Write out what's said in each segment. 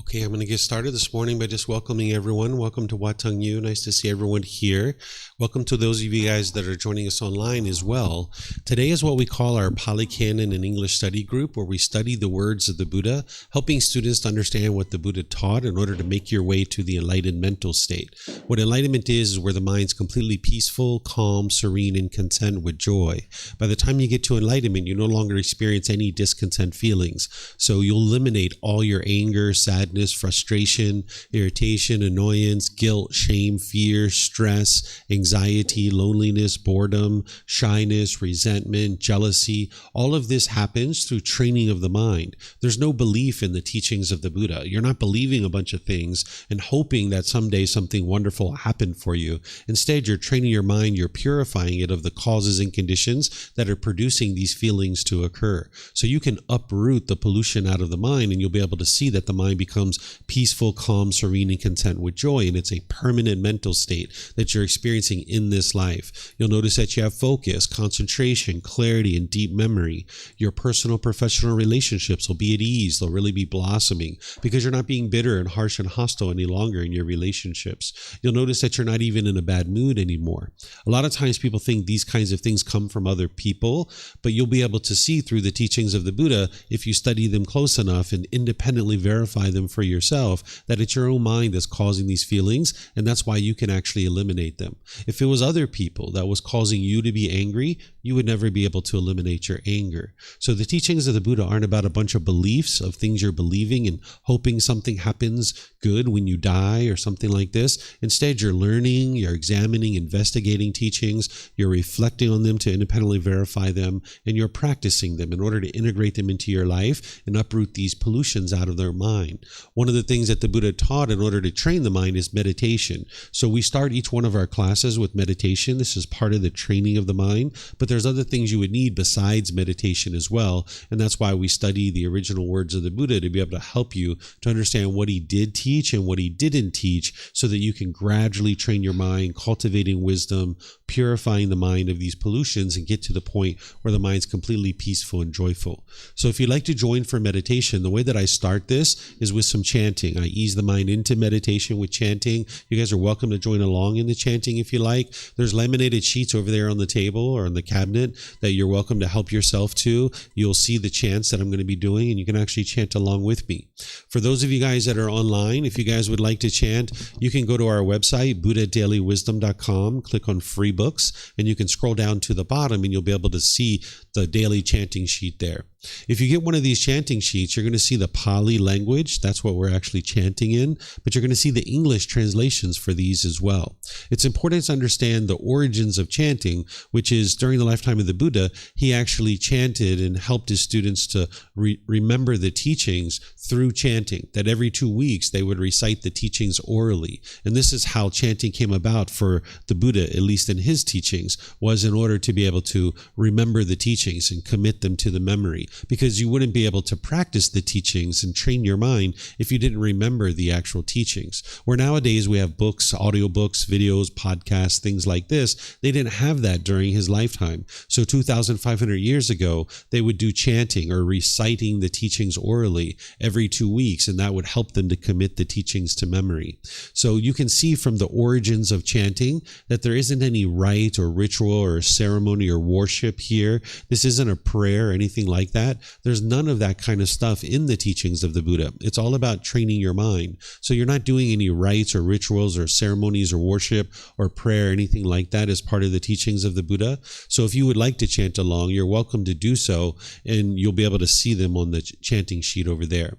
Okay, I'm going to get started this morning by just welcoming everyone. Welcome to Wat Tung. Nice to see everyone here. Welcome to those of you guys that are joining us online as well. Today is what we call our Pali Canon and English study group, where we study the words of the Buddha, helping students to understand what the Buddha taught in order to make your way to the enlightened mental state. What enlightenment is where the mind's completely peaceful, calm, serene, and content with joy. By the time you get to enlightenment, you no longer experience any discontent feelings. So you'll eliminate all your anger, sadness, frustration, irritation, annoyance, guilt, shame, fear, stress, anxiety, loneliness, boredom, shyness, resentment, jealousy. All of this happens through training of the mind. There's no belief in the teachings of the Buddha. You're not believing a bunch of things and hoping that someday something wonderful will happen for you. Instead, you're training your mind, you're purifying it of the causes and conditions that are producing these feelings to occur. So you can uproot the pollution out of the mind, and you'll be able to see that the mind becomes peaceful, calm, serene, and content with joy. And it's a permanent mental state that you're experiencing in this life. You'll notice that you have focus, concentration, clarity, and deep memory. Your personal, professional relationships will be at ease. They'll really be blossoming because you're not being bitter and harsh and hostile any longer in your relationships. You'll notice that you're not even in a bad mood anymore. A lot of times people think these kinds of things come from other people, but you'll be able to see through the teachings of the Buddha, if you study them close enough and independently verify them for yourself, that it's your own mind that's causing these feelings, and that's why you can actually eliminate them. If it was other people that was causing you to be angry, you would never be able to eliminate your anger. So the teachings of the Buddha aren't about a bunch of beliefs of things you're believing and hoping something happens good when you die or something like this. Instead, you're learning, you're examining, investigating teachings, you're reflecting on them to independently verify them, and you're practicing them in order to integrate them into your life and uproot these pollutions out of their mind. One of the things that the Buddha taught in order to train the mind is meditation. So we start each one of our classes with meditation. This is part of the training of the mind, but there's other things you would need besides meditation as well. And that's why we study the original words of the Buddha, to be able to help you to understand what he did teach and what he didn't teach, so that you can gradually train your mind, cultivating wisdom, purifying the mind of these pollutions, and get to the point where the mind's completely peaceful and joyful. So if you'd like to join for meditation, the way that I start this is with some chanting. I ease the mind into meditation with chanting. You guys are welcome to join along in the chanting if you like. There's laminated sheets over there on the table or on the cabinet that you're welcome to help yourself to. You'll see the chants that I'm going to be doing, and you can actually chant along with me. For those of you guys that are online, if you guys would like to chant, you can go to our website, buddhadailywisdom.com, click on free books, and you can scroll down to the bottom and you'll be able to see the daily chanting sheet there. If you get one of these chanting sheets, you're going to see the Pali language. That's what we're actually chanting in, but you're going to see the English translations for these as well. It's important to understand the origins of chanting, which is during the lifetime of the Buddha, he actually chanted and helped his students to remember the teachings through chanting, that every 2 weeks they would recite the teachings orally. And this is how chanting came about for the Buddha, at least in his teachings, was in order to be able to remember the teachings and commit them to the memory. Because you wouldn't be able to practice the teachings and train your mind if you didn't remember the actual teachings. Where nowadays we have books, audiobooks, videos, podcasts, things like this. They didn't have that during his lifetime. So 2,500 years ago, they would do chanting or reciting the teachings orally every 2 weeks, and that would help them to commit the teachings to memory. So you can see from the origins of chanting that there isn't any rite or ritual or ceremony or worship here. This isn't a prayer or anything like that. There's none of that kind of stuff in the teachings of the Buddha. It's all about training your mind. So you're not doing any rites or rituals or ceremonies or worship or prayer, anything like that as part of the teachings of the Buddha. So if you would like to chant along, you're welcome to do so, and you'll be able to see them on the chanting sheet over there.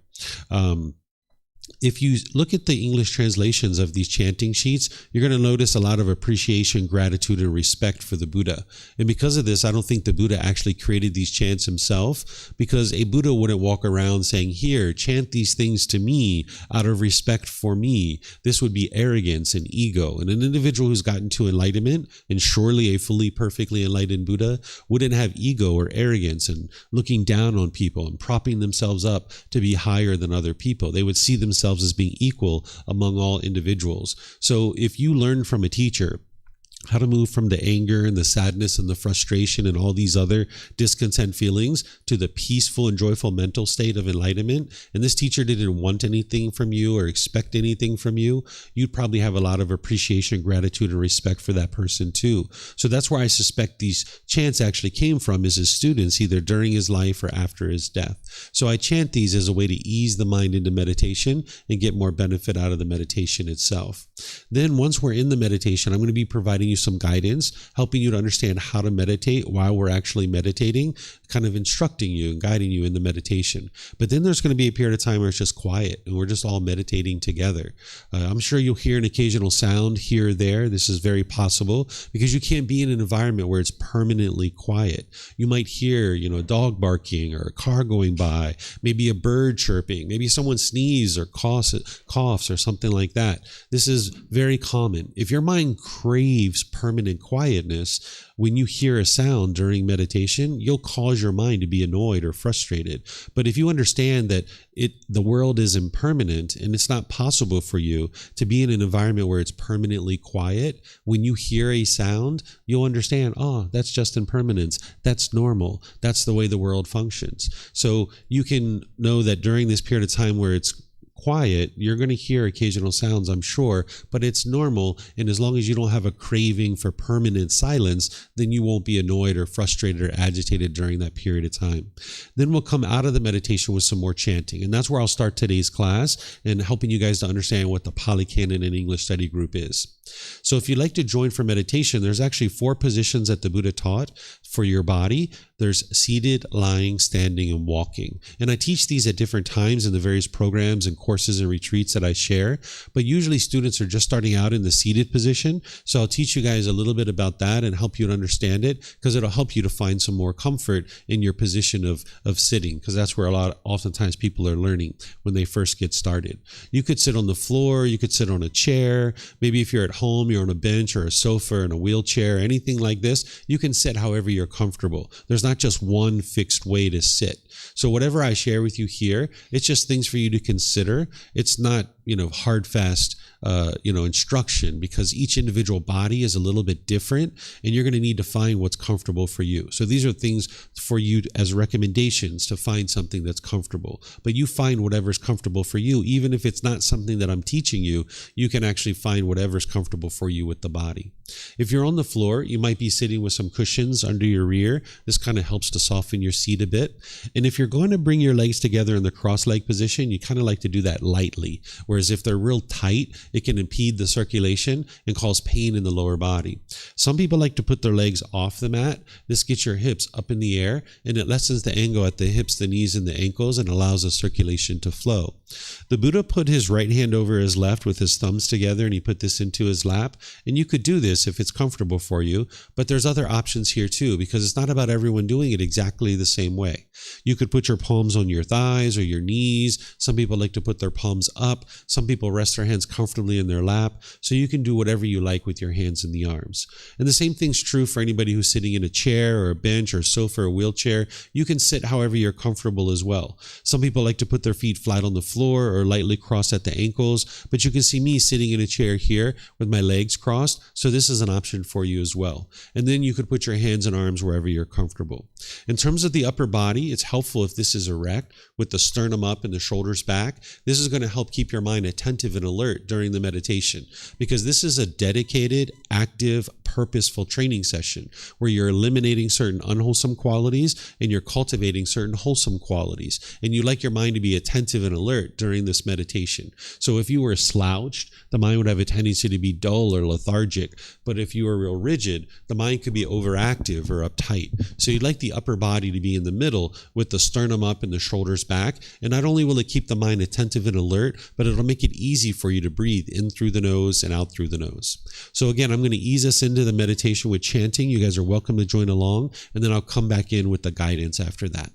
If you look at the English translations of these chanting sheets, you're going to notice a lot of appreciation, gratitude, and respect for the Buddha. And because of this, I don't think the Buddha actually created these chants himself, because a Buddha wouldn't walk around saying, here, chant these things to me out of respect for me. This would be arrogance and ego. And an individual who's gotten to enlightenment, and surely a fully perfectly enlightened Buddha, wouldn't have ego or arrogance and looking down on people and propping themselves up to be higher than other people. They would see themselves as being equal among all individuals. So if you learn from a teacher how to move from the anger and the sadness and the frustration and all these other discontent feelings to the peaceful and joyful mental state of enlightenment, and this teacher didn't want anything from you or expect anything from you, you'd probably have a lot of appreciation, gratitude, and respect for that person too. So that's where I suspect these chants actually came from, is his students, either during his life or after his death. So I chant these as a way to ease the mind into meditation and get more benefit out of the meditation itself. Then once we're in the meditation, I'm going to be providing you some guidance, helping you to understand how to meditate while we're actually meditating, kind of instructing you and guiding you in the meditation. But then there's going to be a period of time where it's just quiet and we're just all meditating together. I'm sure you'll hear an occasional sound here or there. This is very possible because you can't be in an environment where it's permanently quiet. You might hear, a dog barking or a car going by, maybe a bird chirping, maybe someone sneezes or coughs or something like that. This is very common. If your mind craves permanent quietness, when you hear a sound during meditation, you'll cause your mind to be annoyed or frustrated. But if you understand that the world is impermanent and it's not possible for you to be in an environment where it's permanently quiet, when you hear a sound, you'll understand, that's just impermanence. That's normal. That's the way the world functions. So you can know that during this period of time where it's quiet, you're going to hear occasional sounds, I'm sure, but it's normal. And as long as you don't have a craving for permanent silence, then you won't be annoyed or frustrated or agitated during that period of time. Then we'll come out of the meditation with some more chanting. And that's where I'll start today's class and helping you guys to understand what the Pali Canon and English study group is. So if you'd like to join for meditation, there's actually 4 positions that the Buddha taught for your body. There's seated, lying, standing, and walking. And I teach these at different times in the various programs and courses and retreats that I share. But usually students are just starting out in the seated position. So I'll teach you guys a little bit about that and help you to understand it, because it'll help you to find some more comfort in your position of sitting, because that's where oftentimes people are learning when they first get started. You could sit on the floor, you could sit on a chair. Maybe if you're at home, you're on a bench or a sofa or in a wheelchair, anything like this, you can sit however you're comfortable. There's not just one fixed way to sit. So whatever I share with you here, it's just things for you to consider. It's not, hard, fast, instruction, because each individual body is a little bit different and you're going to need to find what's comfortable for you. So these are things for you as recommendations to find something that's comfortable, but you find whatever's comfortable for you. Even if it's not something that I'm teaching you, you can actually find whatever's comfortable for you with the body. If you're on the floor, you might be sitting with some cushions under your rear. This kind of helps to soften your seat a bit. And if you're going to bring your legs together in the cross-leg position, you kind of like to do that lightly. Whereas if they're real tight, it can impede the circulation and cause pain in the lower body. Some people like to put their legs off the mat. This gets your hips up in the air and it lessens the angle at the hips, the knees, and the ankles and allows the circulation to flow. The Buddha put his right hand over his left with his thumbs together and he put this into his lap. And you could do this if it's comfortable for you, but there's other options here too, because it's not about everyone doing it exactly the same way. You could put your palms on your thighs or your knees. Some people like to put their palms up. Some people rest their hands comfortably in their lap. So you can do whatever you like with your hands and the arms. And the same thing's true for anybody who's sitting in a chair or a bench or sofa or wheelchair. You can sit however you're comfortable as well. Some people like to put their feet flat on the floor or lightly crossed at the ankles, but you can see me sitting in a chair here with my legs crossed. So this is an option for you as well. And then you could put your hands and arms wherever you're comfortable. In terms of the upper body, it's helpful if this is erect with the sternum up and the shoulders back. This is going to help keep your mind attentive and alert during the meditation, because this is a dedicated, active, purposeful training session where you're eliminating certain unwholesome qualities and you're cultivating certain wholesome qualities. And you like your mind to be attentive and alert during this meditation. So if you were slouched, the mind would have a tendency to be dull or lethargic. But if you were real rigid, the mind could be overactive or uptight. So you'd like the upper body to be in the middle with the sternum up and the shoulders back. And not only will it keep the mind attentive and alert, but it'll make it easy for you to breathe in through the nose and out through the nose. So again, I'm going to ease us into the meditation with chanting. You guys are welcome to join along, and then I'll come back in with the guidance after that.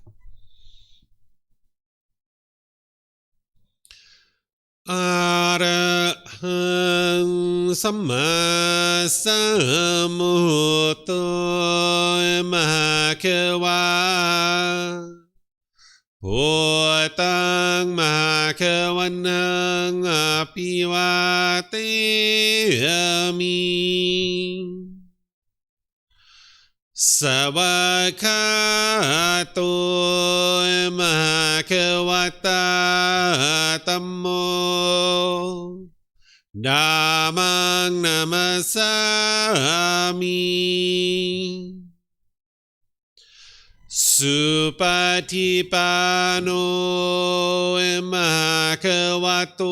Arahang Samma Sambuddho Mahakawa Wat Tung Mahakawanang Apiwateyami สวากขาโตมหควตาธัมโมธัมมังนามัสสามิสุปฏิปันโนมหควโต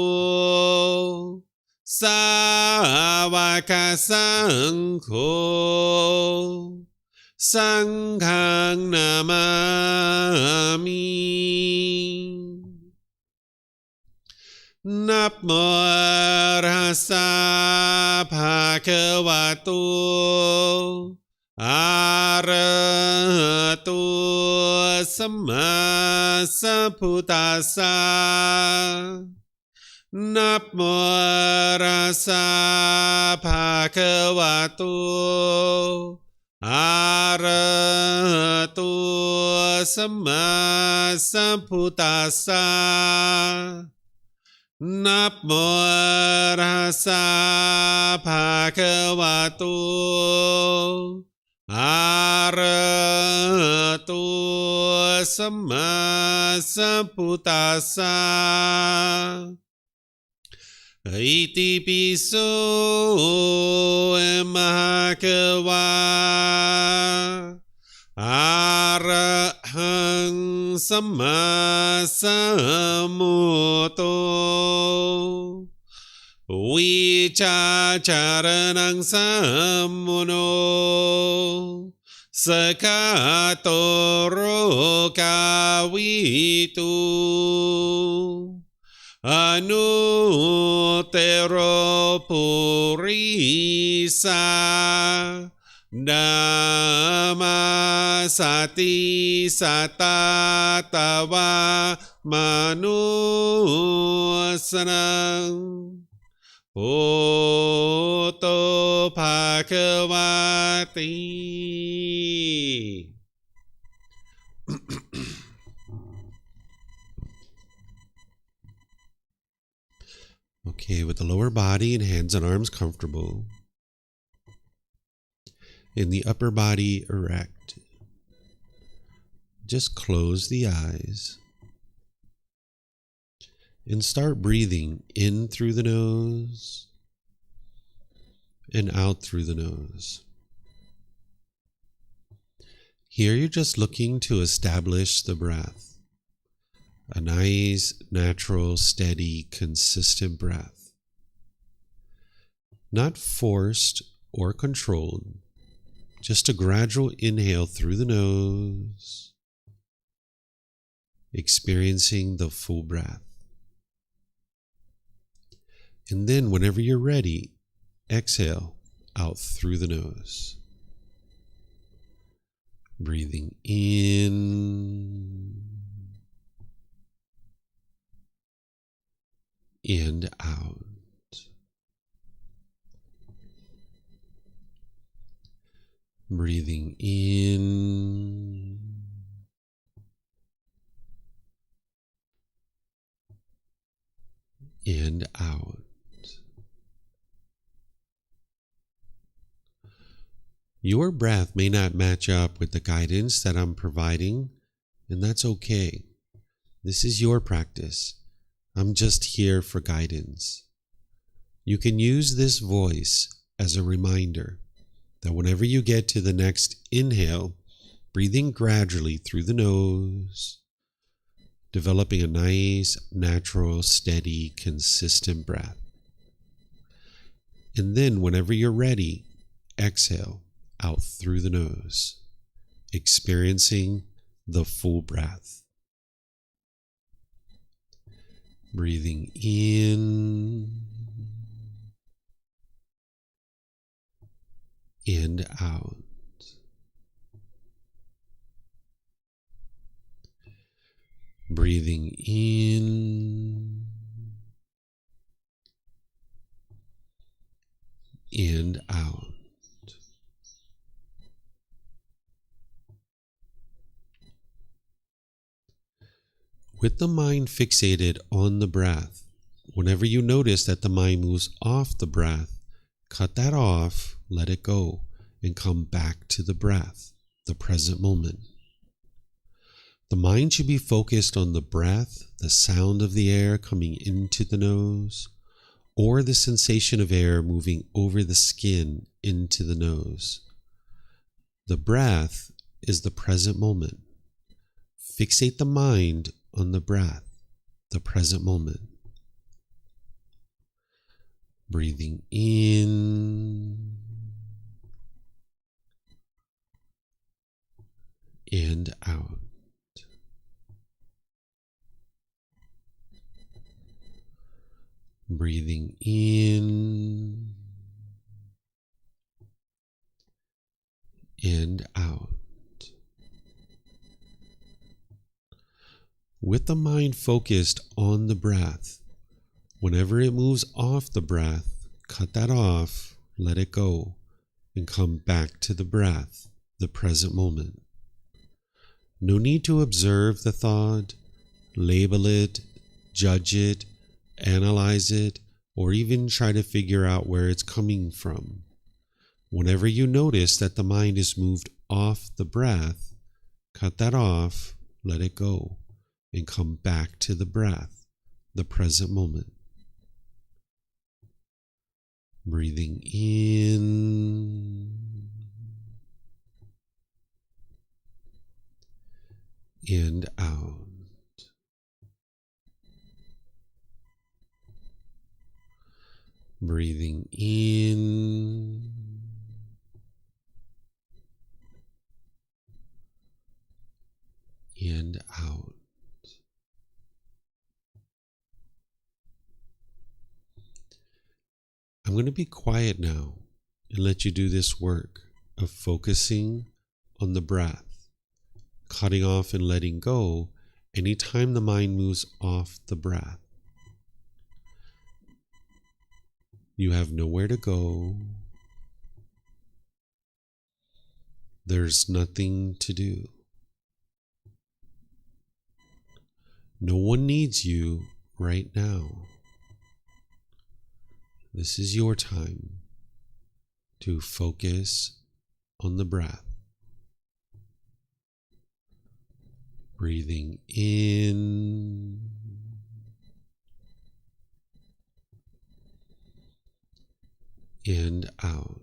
สาวกสังโฆสังฆังนามามินับโมอะระหะสะภะคะวะโตอะระหะโตสัมมาสัมพุทธัสสะนับโมอะระหะสะภะคะวะโตอะระหะโตสัมมาสัมพุทธัสสะนับโมอะระหะสะภะคะวะโตอะระหะโตสัมมาสัมพุทธัสสะอิติปิโสมหควาอะระหังสัมมาสัมพุทโธวิชาจารณังสัมมุโนสกขาโตโรกาวิตุอนุเตโรปุริสานามาสติสัตตาตวามนุสนังโอโตภะคะวะติ Okay, with the lower body and hands and arms comfortable, and the upper body erect, just close the eyes and start breathing in through the nose and out through the nose. Here you're just looking to establish the breath. A nice, natural, steady, consistent breath. Not forced or controlled, just a gradual inhale through the nose, experiencing the full breath. And then whenever you're ready, exhale out through the nose. Breathing in and out. Breathing in and out. Your breath may not match up with the guidance that I'm providing, and that's okay. This is your practice. I'm just here for guidance. You can use this voice as a reminder that whenever you get to the next inhale, breathing gradually through the nose, developing a nice, natural, steady, consistent breath. And then whenever you're ready, exhale out through the nose, experiencing the full breath. Breathing in and out. Breathing in and out. With the mind fixated on the breath, whenever you notice that the mind moves off the breath, cut that off, let it go, and come back to the breath. the present moment. The mind should be focused on the breath, the sound of the air coming into the nose, or the sensation of air moving over the skin into the nose. The breath is the present moment. Fixate the mind on the breath, the present moment. Breathing in and out. Breathing in and out. With the mind focused on the breath, whenever it moves off the breath, cut that off, let it go, and come back to the breath, the present moment. No need to observe the thought, label it, judge it, analyze it, or even try to figure out where it's coming from. Whenever you notice that the mind is moved off the breath, cut that off, let it go, and come back to the breath, the present moment. Breathing in and out. Breathing in and out. I'm going to be quiet now and let you do this work of focusing on the breath, cutting off and letting go anytime the mind moves off the breath. You have nowhere to go. There's nothing to do. No one needs you right now. This is your time to focus on the breath. Breathing in and out.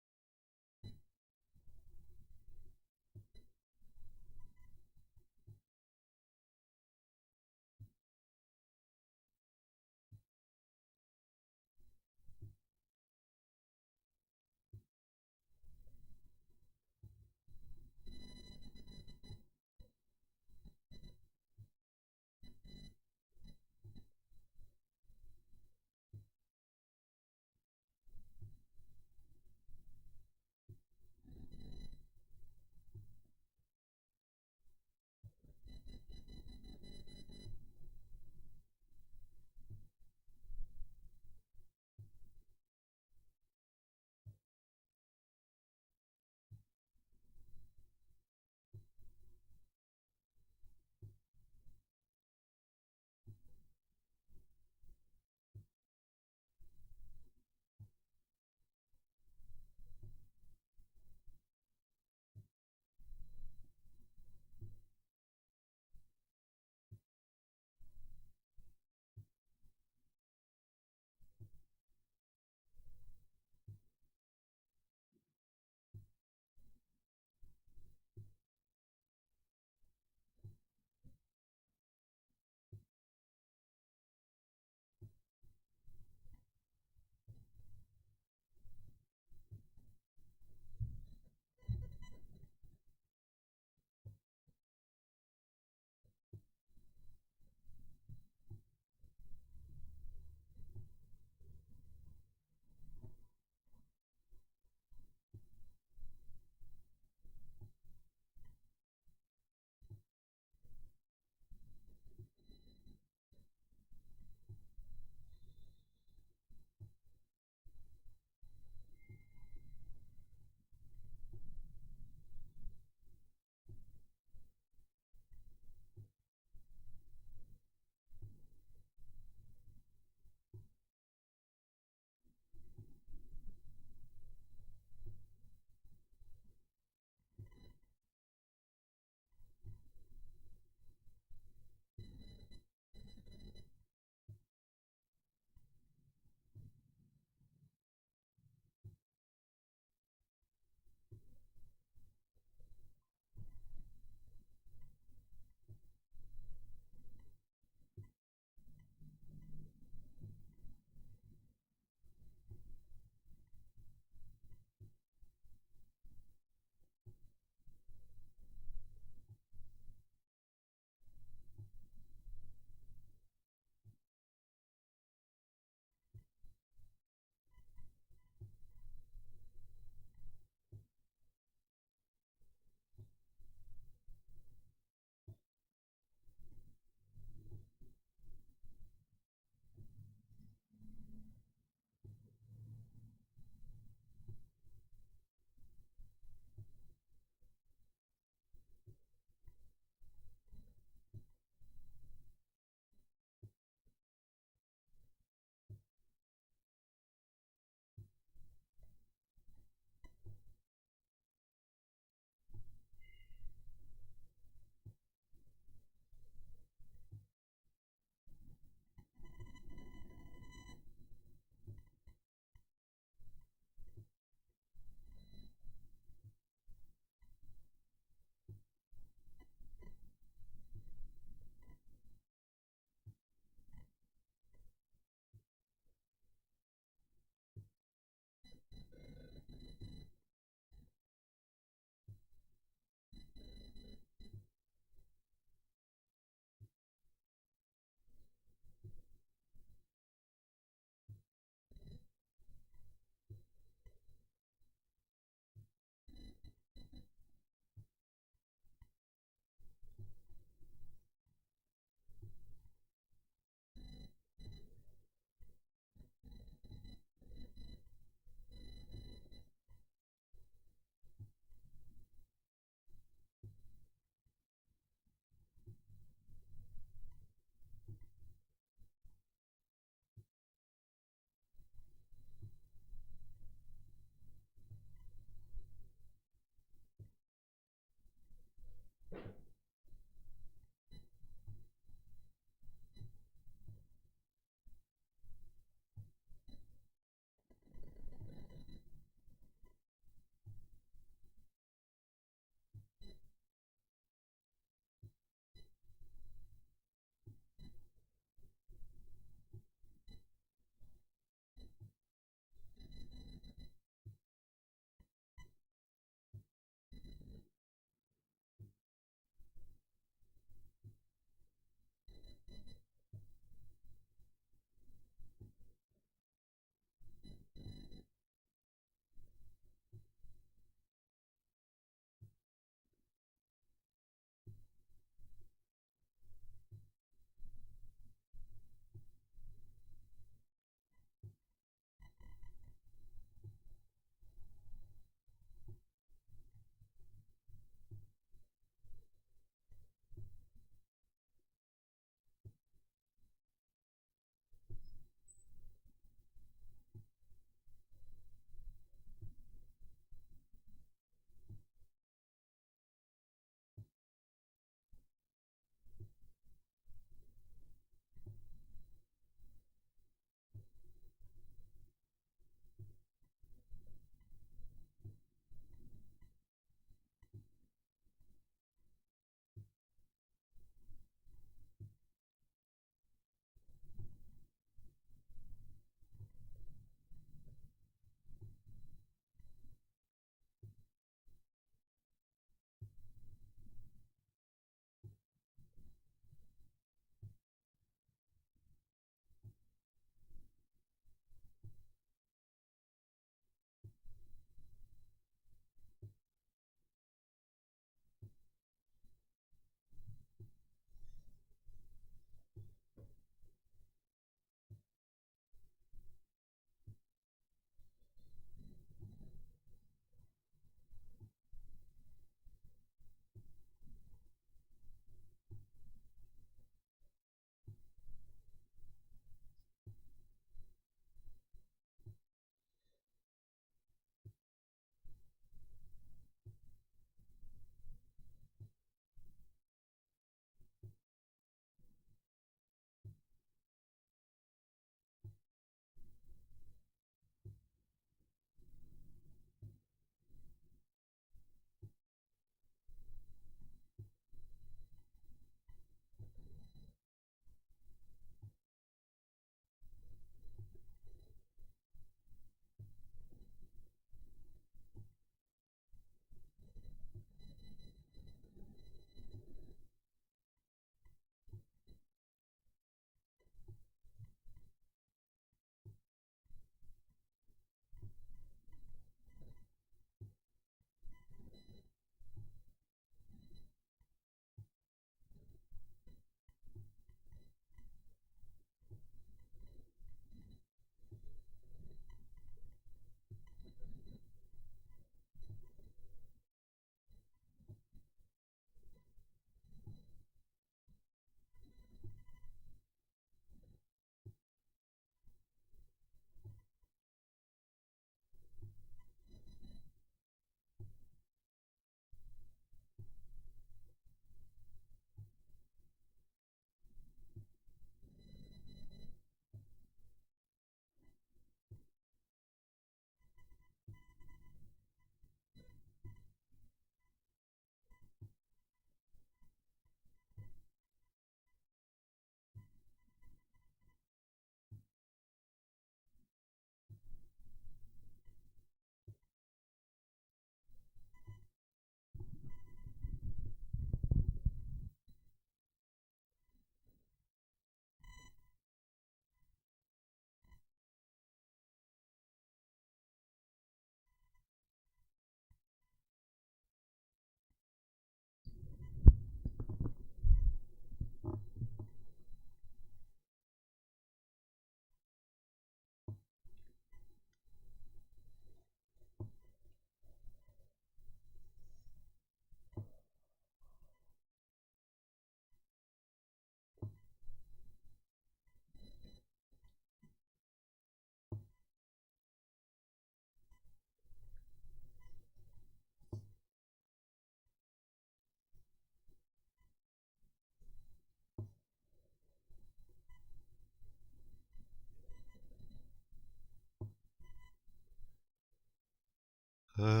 อะ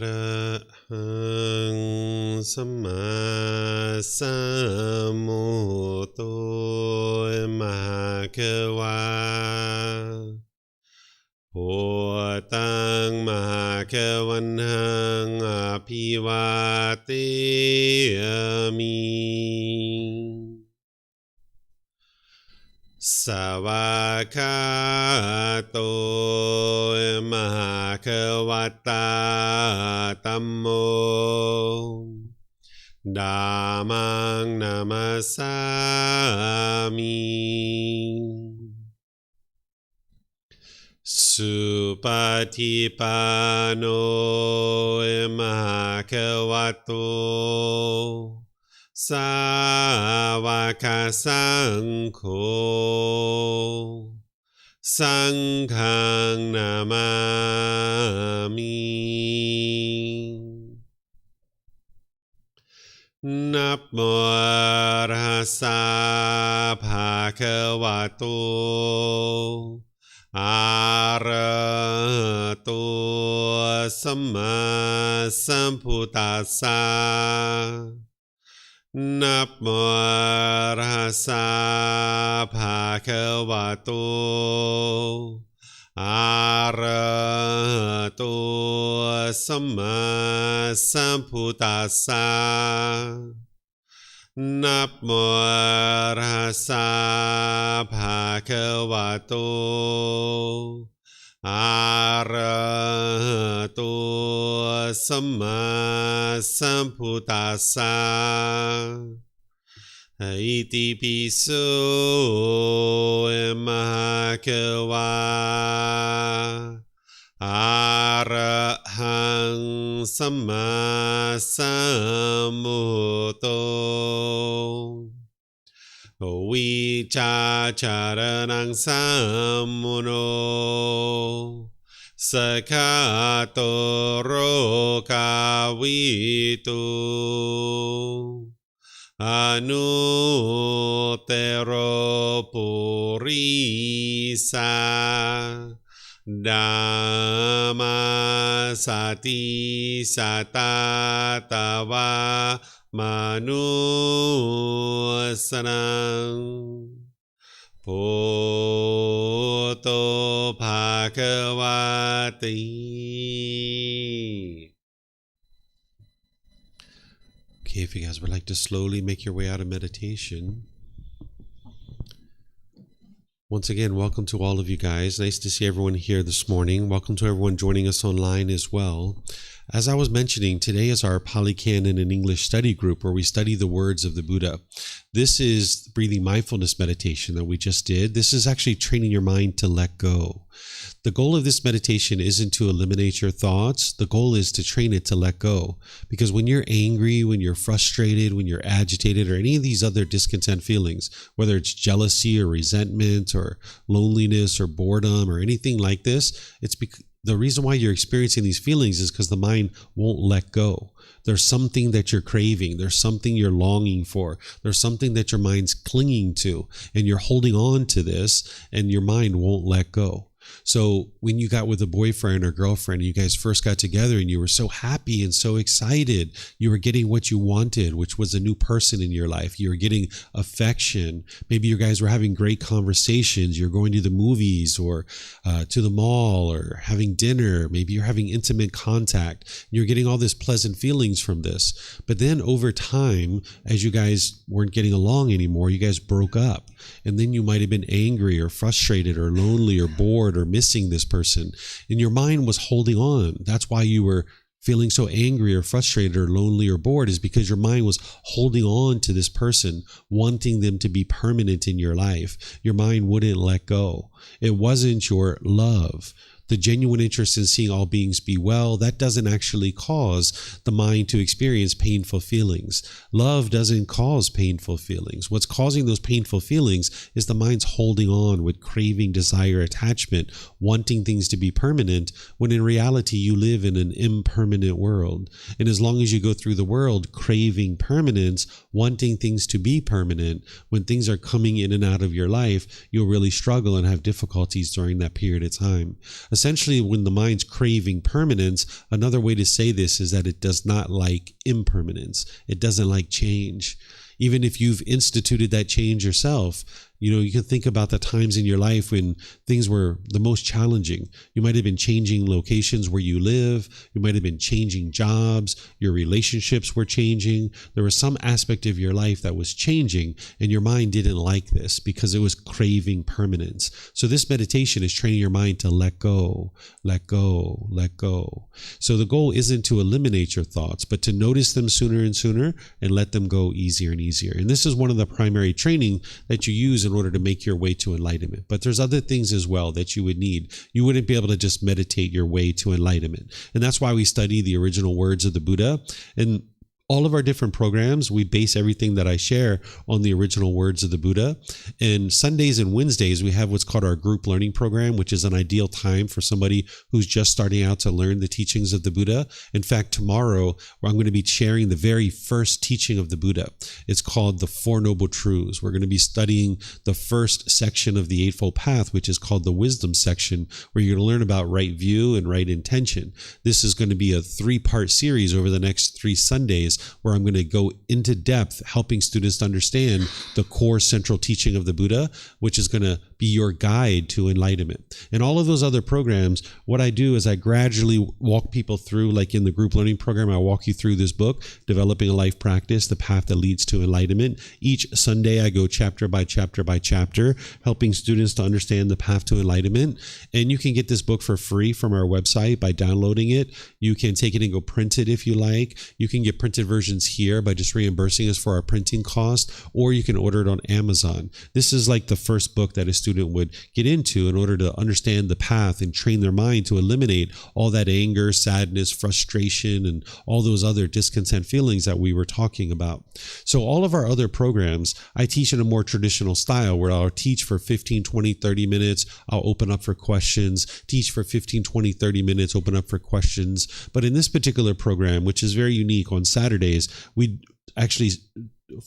ระหังสัมมาสัมพุทโธมหาเขวาพุทธังมหาเขวันหังอภิวาเทมิสวากขาโตมหาเขวัตตาธัมโมธัมมังนามัสสามิสุปฏิปันโนมหาเขวัตโตสาวกสังโฆสังฆังนามามินะโมตัสสะภะคะวะโตอะระหะโตสัมมาสัมพุทธัสสะนะโมตัสสะภะคะวะโตอะระหะโตสัมมาสัมพุทธัสสะนะโมตัสสะภะคะวะโตอะระหะโตสัมมาสัมพุทธัสสะอิติปิโสมหาเขวาอะระหังสัมมาสัมพุทโธวิชาจารณังสัมมุโนสกขาโตโรกาวิตุอนุเตโรปุริสาธัมมาสติสัตตาตวามนุสนังพุทโธภะคะวะติ Okay, if you guys would like to slowly make your way out of meditation. Once again, welcome to all of you guys. Nice to see everyone here this morning. Welcome to everyone joining us online as well. As I was mentioning, today is our Pali Canon and English study group where we study the words of the Buddha. This is breathing mindfulness meditation that we just did. This is actually training your mind to let go. The goal of this meditation isn't to eliminate your thoughts. The goal is to train it to let go. Because when you're angry, when you're frustrated, when you're agitated, or any of these other discontent feelings, whether it's jealousy or resentment or loneliness or boredom or anything like this, it's the reason why you're experiencing these feelings is because the mind won't let go. There's something that you're craving. There's something you're longing for. There's something that your mind's clinging to, and you're holding on to this, and your mind won't let go. So when you got with a boyfriend or girlfriend, you guys first got together and you were so happy and so excited, you were getting what you wanted, which was a new person in your life. You were getting affection. Maybe you guys were having great conversations. You're going to the movies or to the mall or having dinner. Maybe you're having intimate contact. You're getting all this pleasant feelings from this. But then over time, as you guys weren't getting along anymore, you guys broke up. And then you might have been angry or frustrated or lonely or bored or missing this person, and your mind was holding on. That's why you were feeling so angry or frustrated or lonely or bored, is because your mind was holding on to this person, wanting them to be permanent in your life. Your mind wouldn't let go. It wasn't your love. The genuine interest in seeing all beings be well, that doesn't actually cause the mind to experience painful feelings. Love doesn't cause painful feelings. What's causing those painful feelings is the mind's holding on with craving, desire, attachment, wanting things to be permanent, when in reality you live in an impermanent world. And as long as you go through the world craving permanence, wanting things to be permanent, when things are coming in and out of your life, you'll really struggle and have difficulties during that period of time. essentially when the mind's craving permanence, another way to say this is that it does not like impermanence. It doesn't like change. Even if you've instituted that change yourself, you can think about the times in your life when things were the most challenging. You might have been changing locations where you live. You might have been changing jobs. Your relationships were changing. There was some aspect of your life that was changing, and your mind didn't like this because it was craving permanence. So this meditation is training your mind to let go, let go, let go. So the goal isn't to eliminate your thoughts, but to notice them sooner and sooner and let them go easier and easier. And this is one of the primary training that you use in order to make your way to enlightenment. But there's other things as well that you would need. You wouldn't be able to just meditate your way to enlightenment. And that's why we study the original words of the Buddha. And all of our different programs, we base everything that I share on the original words of the Buddha. And Sundays and Wednesdays, we have what's called our group learning program, which is an ideal time for somebody who's just starting out to learn the teachings of the Buddha. In fact, tomorrow, I'm going to be sharing the very first teaching of the Buddha. It's called the Four Noble Truths. We're going to be studying the first section of the Eightfold Path, which is called the Wisdom section, where you're going to learn about right view and right intention. This is going to be a 3-part series over the next 3 Sundays, where I'm going to go into depth helping students to understand the core central teaching of the Buddha, which is going to be your guide to enlightenment. And all of those other programs, what I do is I gradually walk people through, like in the group learning program, I walk you through this book, Developing a Life Practice, The Path That Leads to Enlightenment. Each Sunday, I go chapter by chapter by chapter, helping students to understand the path to enlightenment. And you can get this book for free from our website by downloading it. You can take it and go print it if you like. You can get printed versions here by just reimbursing us for our printing cost, or you can order it on Amazon. This is like the first book that a student would get into in order to understand the path and train their mind to eliminate all that anger, sadness, frustration, and all those other discontent feelings that we were talking about. So all of our other programs, I teach in a more traditional style where I'll teach for 15, 20, 30 minutes. I'll open up for questions, teach for 15, 20, 30 minutes, open up for questions. But in this particular program, which is very unique, on Saturdays, we actually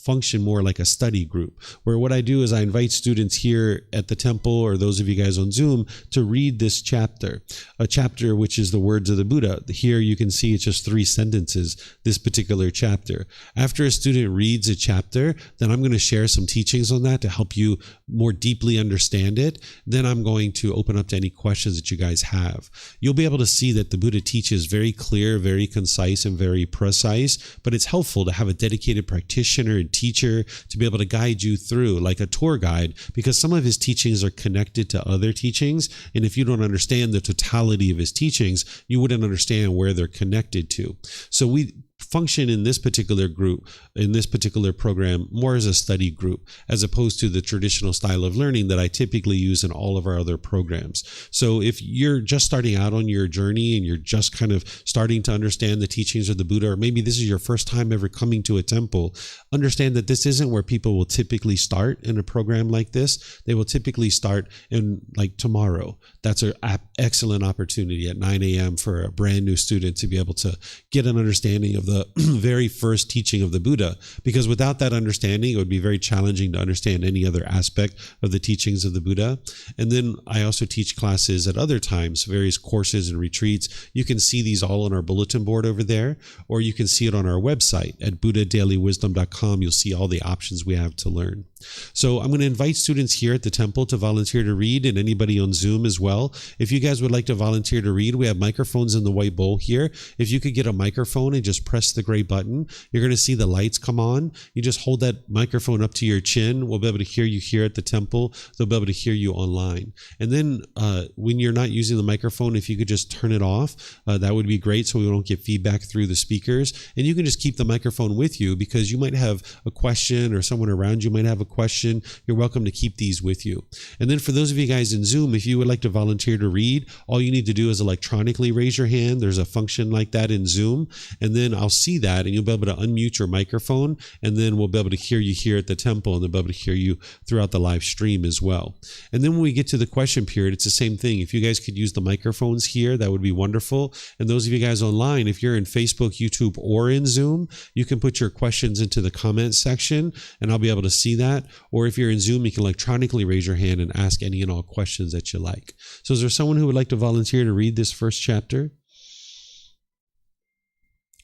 function more like a study group, where what I do is I invite students here at the temple, or those of you guys on Zoom, to read this chapter, a chapter which is the words of the Buddha. Here you can see it's just 3 sentences, this particular chapter. After a student reads a chapter, then I'm going to share some teachings on that to help you more deeply understand it. Then I'm going to open up to any questions that you guys have. You'll be able to see that the Buddha teaches very clear, very concise, and very precise, but it's helpful to have a dedicated practitioner and teacher to be able to guide you through, like a tour guide, because some of his teachings are connected to other teachings. And if you don't understand the totality of his teachings, you wouldn't understand where they're connected to. So we function in this particular group, in this particular program, more as a study group, as opposed to the traditional style of learning that I typically use in all of our other programs. So if you're just starting out on your journey and you're just kind of starting to understand the teachings of the Buddha, or maybe this is your first time ever coming to a temple, understand that this isn't where people will typically start in a program like this. They will typically start in like tomorrow. That's an excellent opportunity at 9 a.m. for a brand new student to be able to get an understanding of the very first teaching of the Buddha, because without that understanding, it would be very challenging to understand any other aspect of the teachings of the Buddha. And then I also teach classes at other times, various courses and retreats. You can see these all on our bulletin board over there, or you can see it on our website at buddhadailywisdom.com. You'll see all the options we have to learn. So I'm going to invite students here at the temple to volunteer to read, and anybody on Zoom as well. If you guys would like to volunteer to read, we have microphones in the white bowl here. If you could get a microphone and just press the gray button, you're going to see the lights come on. You just hold that microphone up to your chin. We'll be able to hear you here at the temple. They'll be able to hear you online. And then when you're not using the microphone, if you could just turn it off, that would be great, so we don't get feedback through the speakers. And you can just keep the microphone with you, because you might have a question, or someone around you might have a question. You're welcome to keep these with you. And then for those of you guys in Zoom, if you would like to volunteer to read, all you need to do is electronically raise your hand. There's a function like that in Zoom, and then I'll see that, and you'll be able to unmute your microphone, and then we'll be able to hear you here at the temple, and they'll be able to hear you throughout the live stream as well. And then when we get to the question period, it's the same thing. If you guys could use the microphones here, that would be wonderful. And those of you guys online, if you're in Facebook, YouTube, or in Zoom, you can put your questions into the comments section, and I'll be able to see that. chat, or if you're in Zoom, you can electronically raise your hand and ask any and all questions that you like. So is there someone who would like to volunteer to read this first chapter?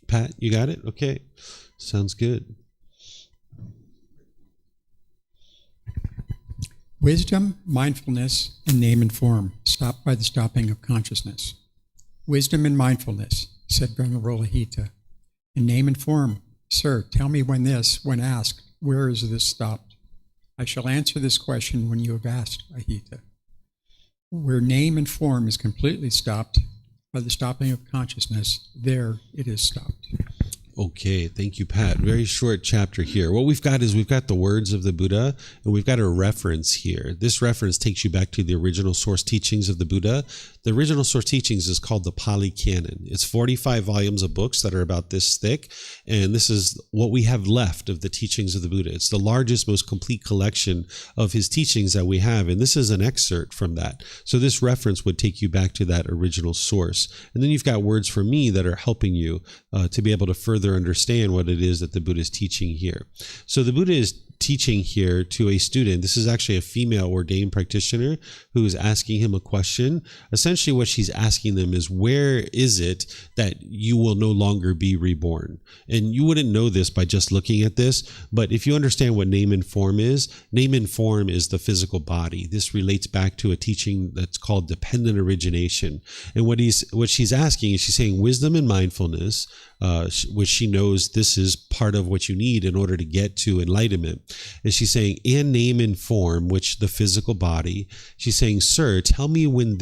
Pat, you got it? Okay. Sounds good. Wisdom, mindfulness, and name and form, stopped by the stopping of consciousness. Wisdom and mindfulness, said Venerable Ahita. And name and form, sir, tell me when asked, where is this stopped? I shall answer this question when you have asked, Ahita. Where name and form is completely stopped by the stopping of consciousness, there it is stopped. Okay, thank you, Pat. Very short chapter here. What we've got is we've got the words of the Buddha, and we've got a reference here. This reference takes you back to the original source teachings of the Buddha. The original source teachings is called the Pali Canon. It's 45 volumes of books that are about this thick, and this is what we have left of the teachings of the Buddha. It's the largest, most complete collection of his teachings that we have, and this is an excerpt from that. So this reference would take you back to that original source. And then you've got words from me that are helping you to be able to further understand what it is that the Buddha is teaching here. So the Buddha is teaching here to a student. This is actually a female ordained practitioner who is asking him a question. Essentially what she's asking them is, where is it that you will no longer be reborn? And you wouldn't know this by just looking at this, but if you understand what name and form is the physical body. This relates back to a teaching that's called dependent origination. And what she's asking is, she's saying wisdom and mindfulness, which she knows this is part of what you need in order to get to enlightenment. And she's saying, and name and form, which the physical body. She's saying, sir, tell me when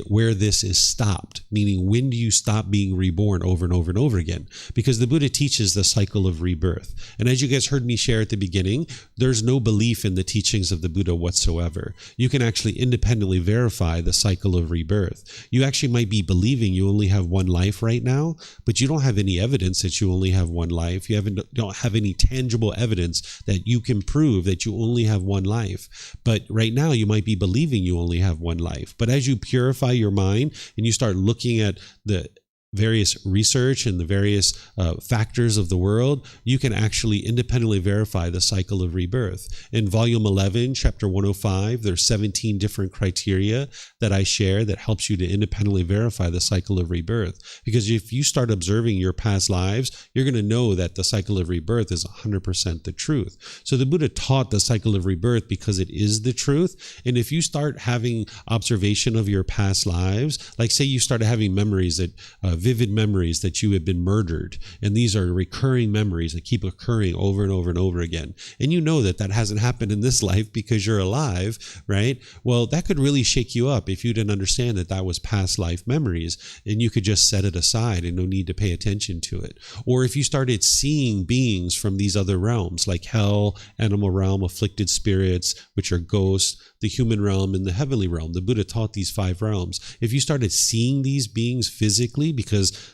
where this is stopped, meaning when do you stop being reborn over and over and over again? Because the Buddha teaches the cycle of rebirth. And as you guys heard me share at the beginning, there's no belief in the teachings of the Buddha whatsoever. You can actually independently verify the cycle of rebirth. You actually might be believing you only have one life right now, but you don't have any evidence that you only have one life. You don't have any tangible evidence that you can prove that you only have one life. But right now you might be believing you only have one life. But as you purify your mind and you start looking at the various research and the various factors of the world, you can actually independently verify the cycle of rebirth. In volume 11, chapter 105, there's 17 different criteria that I share that helps you to independently verify the cycle of rebirth. Because if you start observing your past lives, you're going to know that the cycle of rebirth is 100% the truth. So the Buddha taught the cycle of rebirth because it is the truth. And if you start having observation of your past lives, like say you started having memories that vivid memories that you have been murdered, and these are recurring memories that keep occurring over and over and over again, and you know that that hasn't happened in this life because you're alive, right? Well, that could really shake you up if you didn't understand that that was past life memories, and you could just set it aside and no need to pay attention to it. Or if you started seeing beings from these other realms like hell, animal realm, afflicted spirits, which are ghosts, the human realm, and the heavenly realm. The Buddha taught these 5 realms. If you started seeing these beings physically, because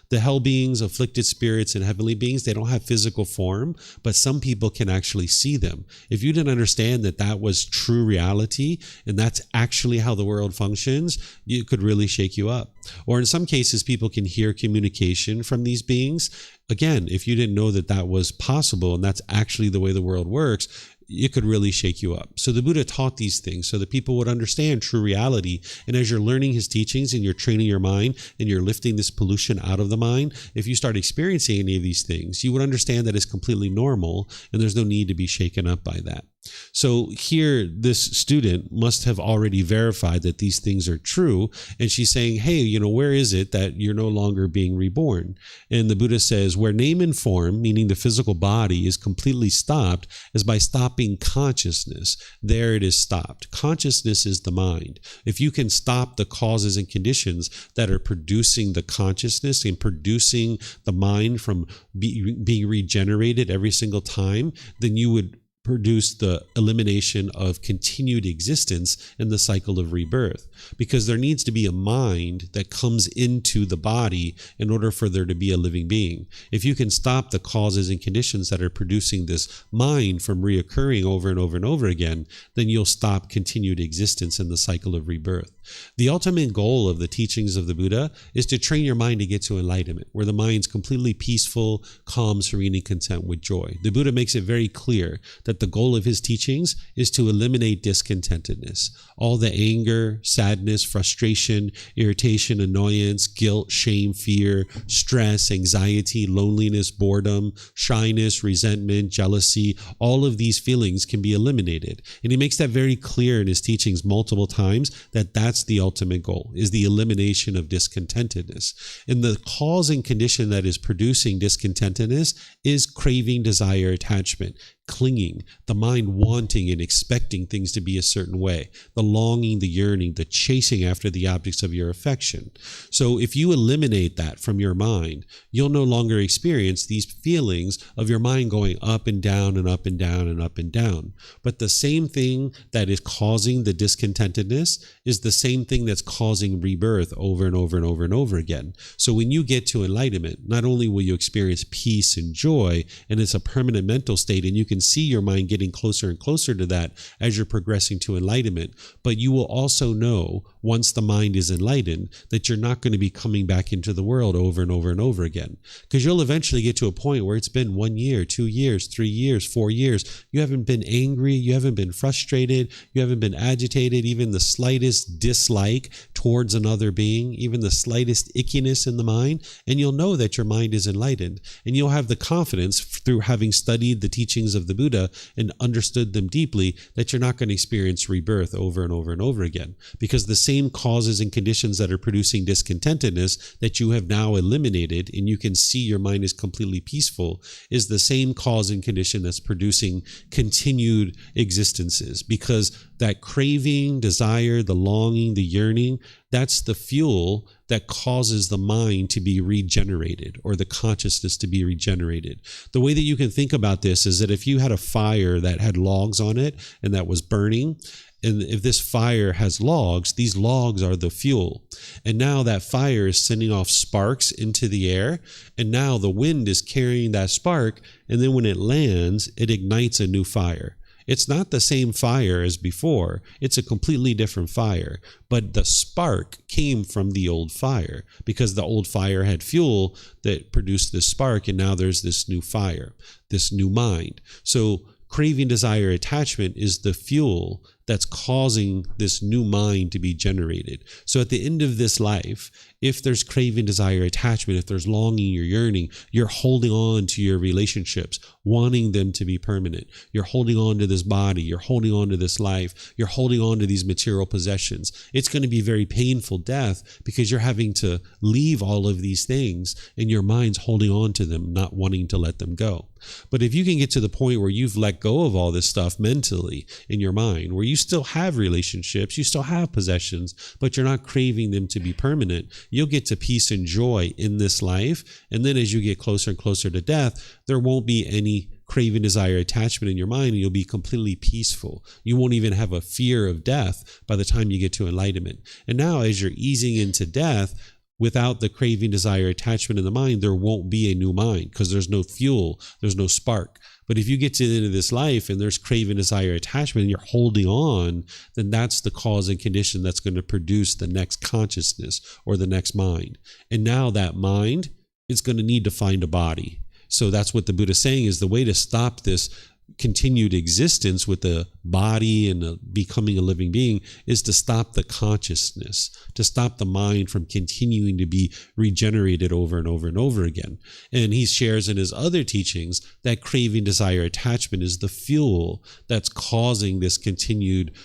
the hell beings, afflicted spirits, and heavenly beings, they don't have physical form, but some people can actually see them. If you didn't understand that that was true reality, and that's actually how the world functions, it could really shake you up. Or in some cases, people can hear communication from these beings. Again, if you didn't know that that was possible, and that's actually the way the world works, it could really shake you up. So the Buddha taught these things so that people would understand true reality. And as you're learning his teachings and you're training your mind and you're lifting this pollution out of the mind, if you start experiencing any of these things, you would understand that it's completely normal and there's no need to be shaken up by that. So here, this student must have already verified that these things are true. And she's saying, hey, where is it that you're no longer being reborn? And the Buddha says, where name and form, meaning the physical body, is completely stopped, is by stopping consciousness. There it is stopped. Consciousness is the mind. If you can stop the causes and conditions that are producing the consciousness and producing the mind from being regenerated every single time, then you would produce the elimination of continued existence in the cycle of rebirth, because there needs to be a mind that comes into the body in order for there to be a living being. If you can stop the causes and conditions that are producing this mind from reoccurring over and over and over again, then you'll stop continued existence in the cycle of rebirth. The ultimate goal of the teachings of the Buddha is to train your mind to get to enlightenment, where the mind's completely peaceful, calm, serene, and content with joy. The Buddha makes it very clear that that the goal of his teachings is to eliminate discontentedness. All the anger, sadness, frustration, irritation, annoyance, guilt, shame, fear, stress, anxiety, loneliness, boredom, shyness, resentment, jealousy, all of these feelings can be eliminated. And he makes that very clear in his teachings multiple times, that that's the ultimate goal, is the elimination of discontentedness. And the cause and condition that is producing discontentedness is craving, desire, attachment, clinging, the mind wanting and expecting things to be a certain way, the longing, the yearning, the chasing after the objects of your affection. So if you eliminate that from your mind, you'll no longer experience these feelings of your mind going up and down and up and down and up and down. But the same thing that is causing the discontentedness is the same thing that's causing rebirth over and over and over and over again. So when you get to enlightenment, not only will you experience peace and joy, and it's a permanent mental state, and you can see your mind getting closer and closer to that as you're progressing to enlightenment, but you will also know, once the mind is enlightened, that you're not going to be coming back into the world over and over and over again. Because you'll eventually get to a point where it's been 1 year, 2 years, 3 years, 4 years. You haven't been angry, you haven't been frustrated, you haven't been agitated, even the slightest dislike towards another being, even the slightest ickiness in the mind, and you'll know that your mind is enlightened. And you'll have the confidence through having studied the teachings of the Buddha and understood them deeply, that you're not going to experience rebirth over and over and over again, because the same causes and conditions that are producing discontentedness that you have now eliminated, and you can see your mind is completely peaceful, is the same cause and condition that's producing continued existences. Because that craving, desire, the longing, the yearning, that's the fuel that causes the mind to be regenerated, or the consciousness to be regenerated. The way that you can think about this is that if you had a fire that had logs on it and that was burning, and if this fire has logs, these logs are the fuel. And now that fire is sending off sparks into the air, and now the wind is carrying that spark, and then when it lands, it ignites a new fire. It's not the same fire as before. It's a completely different fire. But the spark came from the old fire, because the old fire had fuel that produced this spark, and now there's this new fire, this new mind. So craving, desire, attachment is the fuel that's causing this new mind to be generated. So at the end of this life, if there's craving, desire, attachment, if there's longing or yearning, you're holding on to your relationships, wanting them to be permanent. You're holding on to this body. You're holding on to this life. You're holding on to these material possessions. It's going to be very painful death, because you're having to leave all of these things, and your mind's holding on to them, not wanting to let them go. But if you can get to the point where you've let go of all this stuff mentally in your mind, where you still have relationships, you still have possessions, but you're not craving them to be permanent, you'll get to peace and joy in this life. And then as you get closer and closer to death, there won't be any craving, desire, attachment in your mind, and you'll be completely peaceful. You won't even have a fear of death by the time you get to enlightenment. And now as you're easing into death, without the craving, desire, attachment in the mind, there won't be a new mind, because there's no fuel, there's no spark. But if you get to the end of this life and there's craving, desire, attachment, and you're holding on, then that's the cause and condition that's going to produce the next consciousness or the next mind. And now that mind is going to need to find a body. So that's what the Buddha is saying, is the way to stop this continued existence with the body and becoming a living being is to stop the consciousness, to stop the mind from continuing to be regenerated over and over and over again. And he shares in his other teachings that craving, desire, attachment is the fuel that's causing this continued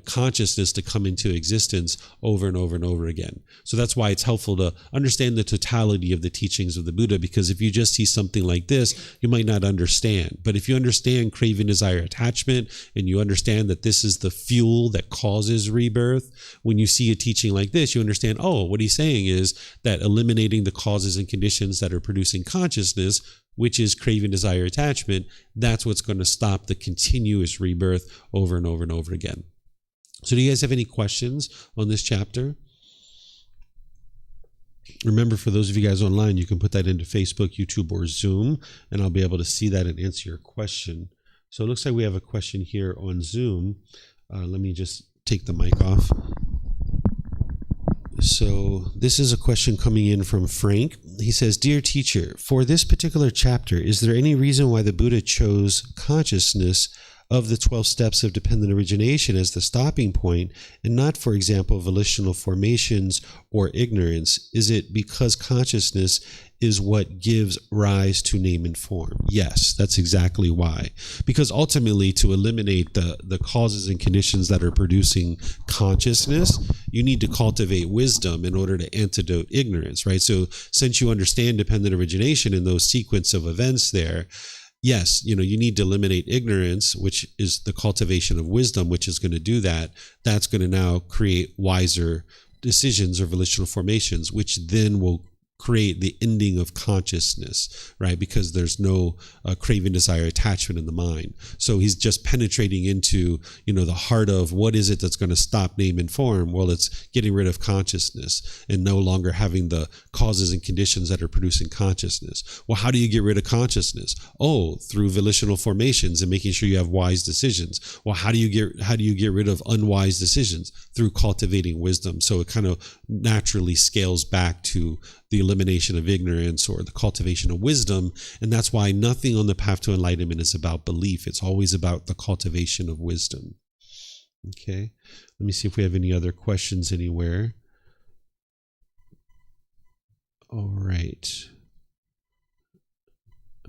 consciousness to come into existence over and over and over again. So that's why it's helpful to understand the totality of the teachings of the Buddha, because if you just see something like this, you might not understand. But if you understand craving, desire, attachment, and you understand that this is the fuel that causes rebirth, when you see a teaching like this, you understand, oh, what he's saying is that eliminating the causes and conditions that are producing consciousness, which is craving, desire, attachment, that's what's going to stop the continuous rebirth over and over and over again. So do you guys have any questions on this chapter? Remember, for those of you guys online, you can put that into Facebook, YouTube, or Zoom, and I'll be able to see that and answer your question. So it looks like we have a question here on Zoom. Let me just take the mic off. So this is a question coming in from Frank. He says, "Dear teacher, for this particular chapter, is there any reason why the Buddha chose consciousness of the 12 steps of dependent origination as the stopping point, and not, for example, volitional formations or ignorance? Is it because consciousness is what gives rise to name and form? Yes, that's exactly why. Because ultimately, to eliminate the causes and conditions that are producing consciousness, you need to cultivate wisdom in order to antidote ignorance, right? So since you understand dependent origination in those sequence of events there, yes, you need to eliminate ignorance, which is the cultivation of wisdom, which is going to do that. That's going to now create wiser decisions or volitional formations, which then will create the ending of consciousness, right? Because there's no craving, desire, attachment in the mind. So he's just penetrating into, the heart of what is it that's going to stop name and form? Well, it's getting rid of consciousness and no longer having the causes and conditions that are producing consciousness. Well, how do you get rid of consciousness? Oh, through volitional formations and making sure you have wise decisions. Well, how do you get rid of unwise decisions? Through cultivating wisdom. So it kind of naturally scales back to the elimination of ignorance or the cultivation of wisdom. And that's why nothing on the path to enlightenment is about belief. It's always about the cultivation of wisdom. Okay. Let me see if we have any other questions anywhere. All right.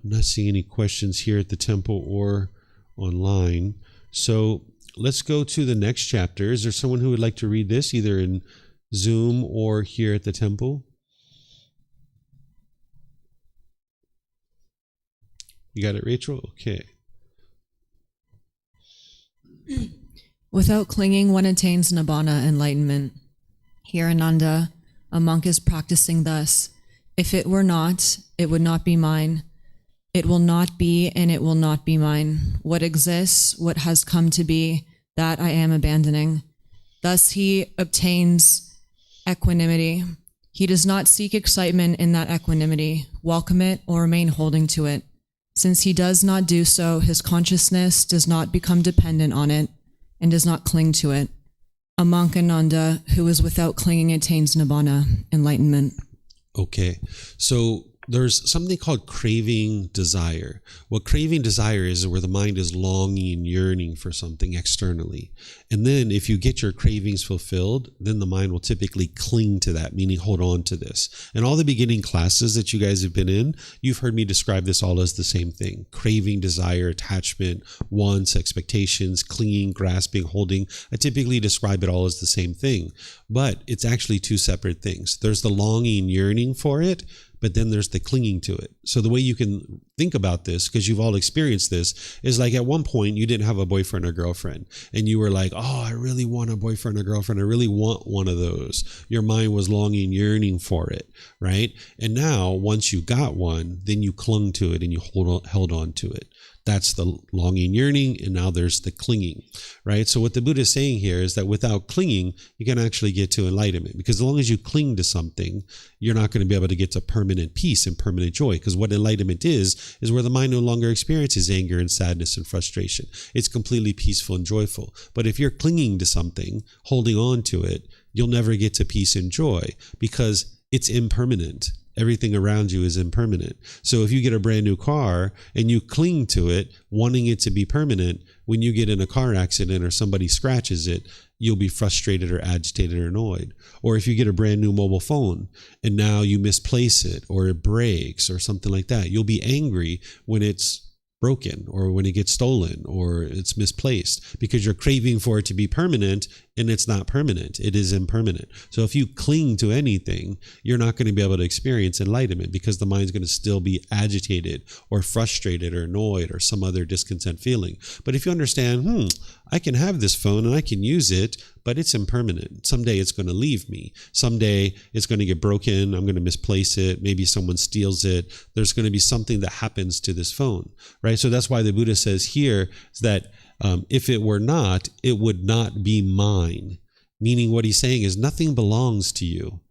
I'm not seeing any questions here at the temple or online. So let's go to the next chapter. Is there someone who would like to read this, either in Zoom or here at the temple? You got it, Rachel? Okay. Without clinging, one attains nibbana, enlightenment. Here, Ananda, a monk is practicing thus. If it were not, it would not be mine. It will not be, and it will not be mine. What exists, what has come to be, that I am abandoning. Thus he obtains equanimity. He does not seek excitement in that equanimity, welcome it, or remain holding to it. Since he does not do so, his consciousness does not become dependent on it and does not cling to it. A monk, Ananda, who is without clinging attains nibbana, enlightenment. Okay, so there's something called craving desire. What craving desire is where the mind is longing and yearning for something externally. And then if you get your cravings fulfilled, then the mind will typically cling to that, meaning hold on to this. And all the beginning classes that you guys have been in, you've heard me describe this all as the same thing. Craving, desire, attachment, wants, expectations, clinging, grasping, holding. I typically describe it all as the same thing. But it's actually two separate things. There's the longing, yearning for it, but then there's the clinging to it. So the way you can think about this, because you've all experienced this, is like at one point you didn't have a boyfriend or girlfriend, and you were like, oh, I really want a boyfriend or girlfriend. I really want one of those. Your mind was longing, yearning for it, right? And now once you got one, then you clung to it and you held on to it. That's the longing, yearning, and now there's the clinging, right? So what the Buddha is saying here is that without clinging, you can actually get to enlightenment, because as long as you cling to something, you're not going to be able to get to permanent peace and permanent joy, because what enlightenment is where the mind no longer experiences anger and sadness and frustration. It's completely peaceful and joyful. But if you're clinging to something, holding on to it, you'll never get to peace and joy, because it's impermanent. Everything around you is impermanent. So if you get a brand new car and you cling to it, wanting it to be permanent, when you get in a car accident or somebody scratches it, you'll be frustrated or agitated or annoyed. Or if you get a brand new mobile phone and now you misplace it or it breaks or something like that, you'll be angry when it's broken or when it gets stolen or it's misplaced, because you're craving for it to be permanent, and it's not permanent. It is impermanent. So if you cling to anything, you're not going to be able to experience enlightenment, because the mind's going to still be agitated or frustrated or annoyed or some other discontent feeling. But if you understand, I can have this phone and I can use it, but it's impermanent. Someday it's going to leave me. Someday it's going to get broken. I'm going to misplace it. Maybe someone steals it. There's going to be something that happens to this phone, right? So that's why the Buddha says here is that if it were not, it would not be mine. Meaning what he's saying is nothing belongs to you.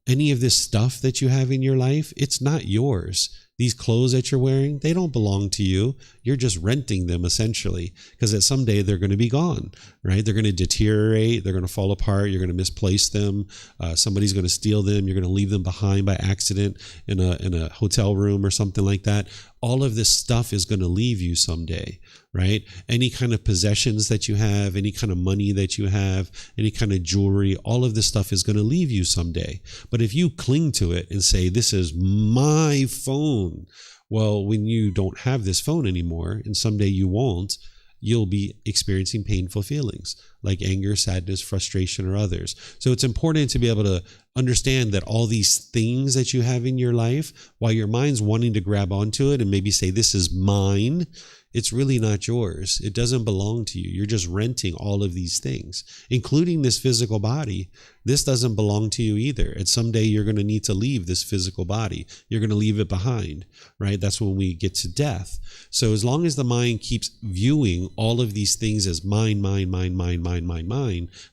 Any of this stuff that you have in your life, it's not yours. These clothes that you're wearing, they don't belong to you. You're just renting them, essentially, because at someday they're going to be gone, right? They're going to deteriorate. They're going to fall apart. You're going to misplace them. Somebody's going to steal them. You're going to leave them behind by accident in a hotel room or something like that. all of this stuff is going to leave you someday, right? Any kind of possessions that you have, any kind of money that you have, any kind of jewelry, all of this stuff is going to leave you someday. But if you cling to it and say, this is my phone, well, when you don't have this phone anymore, and someday you won't, you'll be experiencing painful feelings like anger, sadness, frustration, or others. So it's important to be able to understand that all these things that you have in your life, while your mind's wanting to grab onto it and maybe say, this is mine, it's really not yours. It doesn't belong to you. You're just renting all of these things, including this physical body. This doesn't belong to you either. And someday you're going to need to leave this physical body. You're going to leave it behind, right? That's when we get to death. So as long as the mind keeps viewing all of these things as mine, the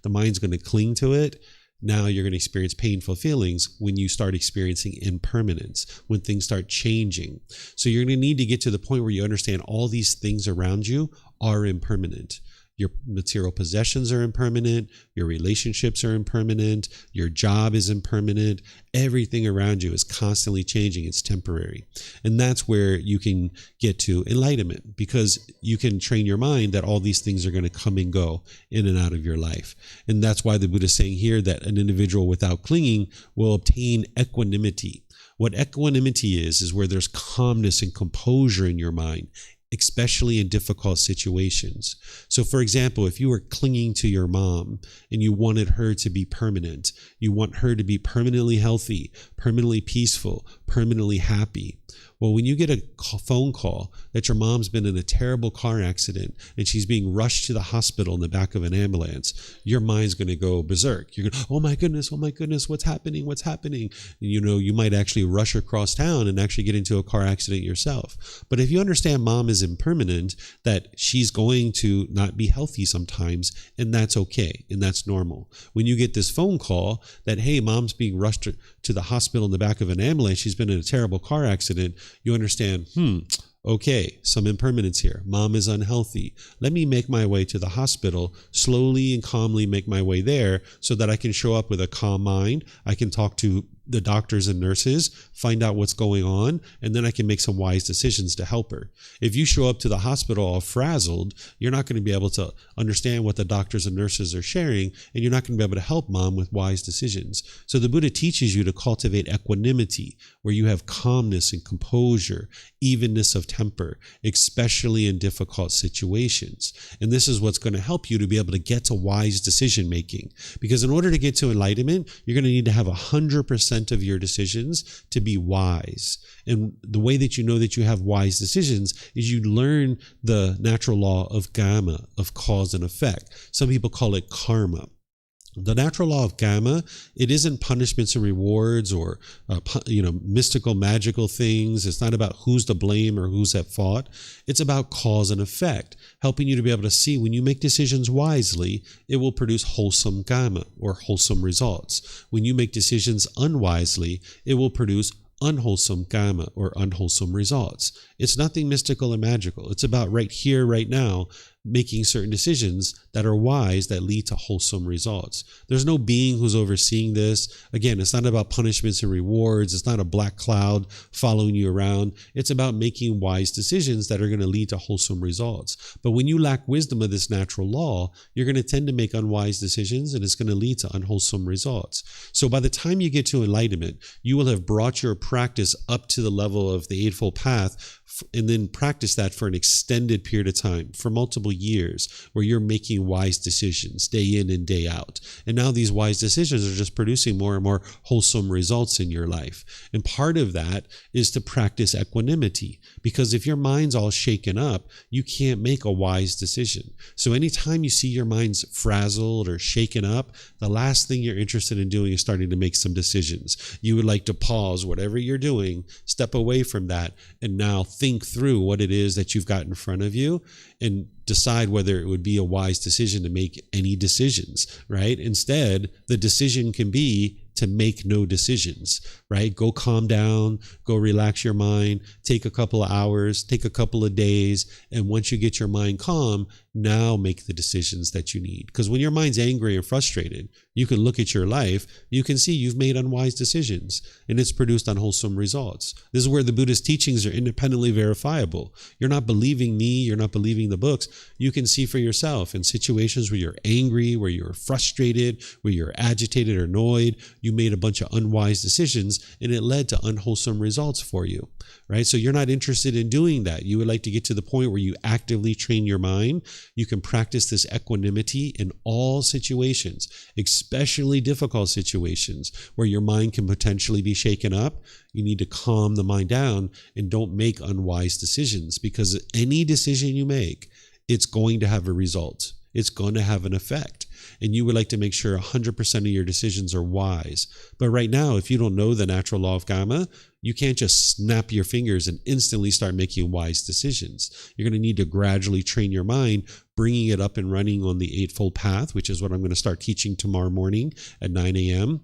mind's going to cling to it. Now you're going to experience painful feelings when you start experiencing impermanence, when things start changing. So you're going to need to get to the point where you understand all these things around you are impermanent. Your material possessions are impermanent. Your relationships are impermanent. Your job is impermanent. Everything around you is constantly changing. It's temporary. And that's where you can get to enlightenment, because you can train your mind that all these things are going to come and go in and out of your life. And that's why the Buddha is saying here that an individual without clinging will obtain equanimity. What equanimity is where there's calmness and composure in your mind, especially in difficult situations. So for example, if you were clinging to your mom and you wanted her to be permanent, you want her to be permanently healthy, permanently peaceful, permanently happy. Well, when you get a phone call that your mom's been in a terrible car accident and she's being rushed to the hospital in the back of an ambulance, your mind's going to go berserk. You're going, oh my goodness, what's happening? And, you might actually rush across town and actually get into a car accident yourself. But if you understand mom is impermanent, that she's going to not be healthy sometimes, and that's okay, and that's normal. When you get this phone call that, hey, mom's being rushed to the hospital in the back of an ambulance, she's been in a terrible car accident, you understand, okay, some impermanence here. Mom is unhealthy. Let me make my way to the hospital, slowly and calmly make my way there so that I can show up with a calm mind. I can talk to the doctors and nurses, find out what's going on, and then I can make some wise decisions to help her. If you show up to the hospital all frazzled, you're not going to be able to understand what the doctors and nurses are sharing, and you're not going to be able to help mom with wise decisions. So the Buddha teaches you to cultivate equanimity, where you have calmness and composure, evenness of temper, especially in difficult situations. And this is what's going to help you to be able to get to wise decision making. Because in order to get to enlightenment, you're going to need to have 100% of your decisions to be wise. And the way that you know that you have wise decisions is you learn the natural law of Gotama, of cause and effect. Some people call it karma. The natural law of Gotama, it isn't punishments and rewards or mystical, magical things. It's not about who's to blame or who's at fault. It's about cause and effect, helping you to be able to see when you make decisions wisely, it will produce wholesome Gotama or wholesome results. When you make decisions unwisely, it will produce unwholesome Gotama or unwholesome results. It's nothing mystical or magical. It's about right here, right now, making certain decisions that are wise that lead to wholesome results. There's no being who's overseeing this. Again, it's not about punishments and rewards. It's not a black cloud following you around. It's about making wise decisions that are going to lead to wholesome results. But when you lack wisdom of this natural law, you're going to tend to make unwise decisions, and it's going to lead to unwholesome results. So by the time you get to enlightenment, you will have brought your practice up to the level of the Eightfold Path, and then practice that for an extended period of time, for multiple years, where you're making wise decisions day in and day out. And now these wise decisions are just producing more and more wholesome results in your life. And part of that is to practice equanimity, because if your mind's all shaken up, you can't make a wise decision. So anytime you see your mind's frazzled or shaken up, the last thing you're interested in doing is starting to make some decisions. You would like to pause whatever you're doing, step away from that, and now think through what it is that you've got in front of you and decide whether it would be a wise decision to make any decisions, right? Instead, the decision can be to make no decisions, right? Go calm down, go relax your mind, take a couple of hours, take a couple of days. And once you get your mind calm, now make the decisions that you need. Because when your mind's angry and frustrated, you can look at your life, you can see you've made unwise decisions and it's produced unwholesome results. This is where the Buddhist teachings are independently verifiable. You're not believing me, you're not believing the books. You can see for yourself in situations where you're angry, where you're frustrated, where you're agitated or annoyed, you made a bunch of unwise decisions and it led to unwholesome results for you, right? So you're not interested in doing that. You would like to get to the point where you actively train your mind. You can practice this equanimity in all situations, especially difficult situations where your mind can potentially be shaken up. You need to calm the mind down and don't make unwise decisions, because any decision you make, it's going to have a result. It's going to have an effect. And you would like to make sure 100% of your decisions are wise. But right now, if you don't know the natural law of karma, you can't just snap your fingers and instantly start making wise decisions. You're going to need to gradually train your mind, bringing it up and running on the Eightfold Path, which is what I'm going to start teaching tomorrow morning at 9 a.m.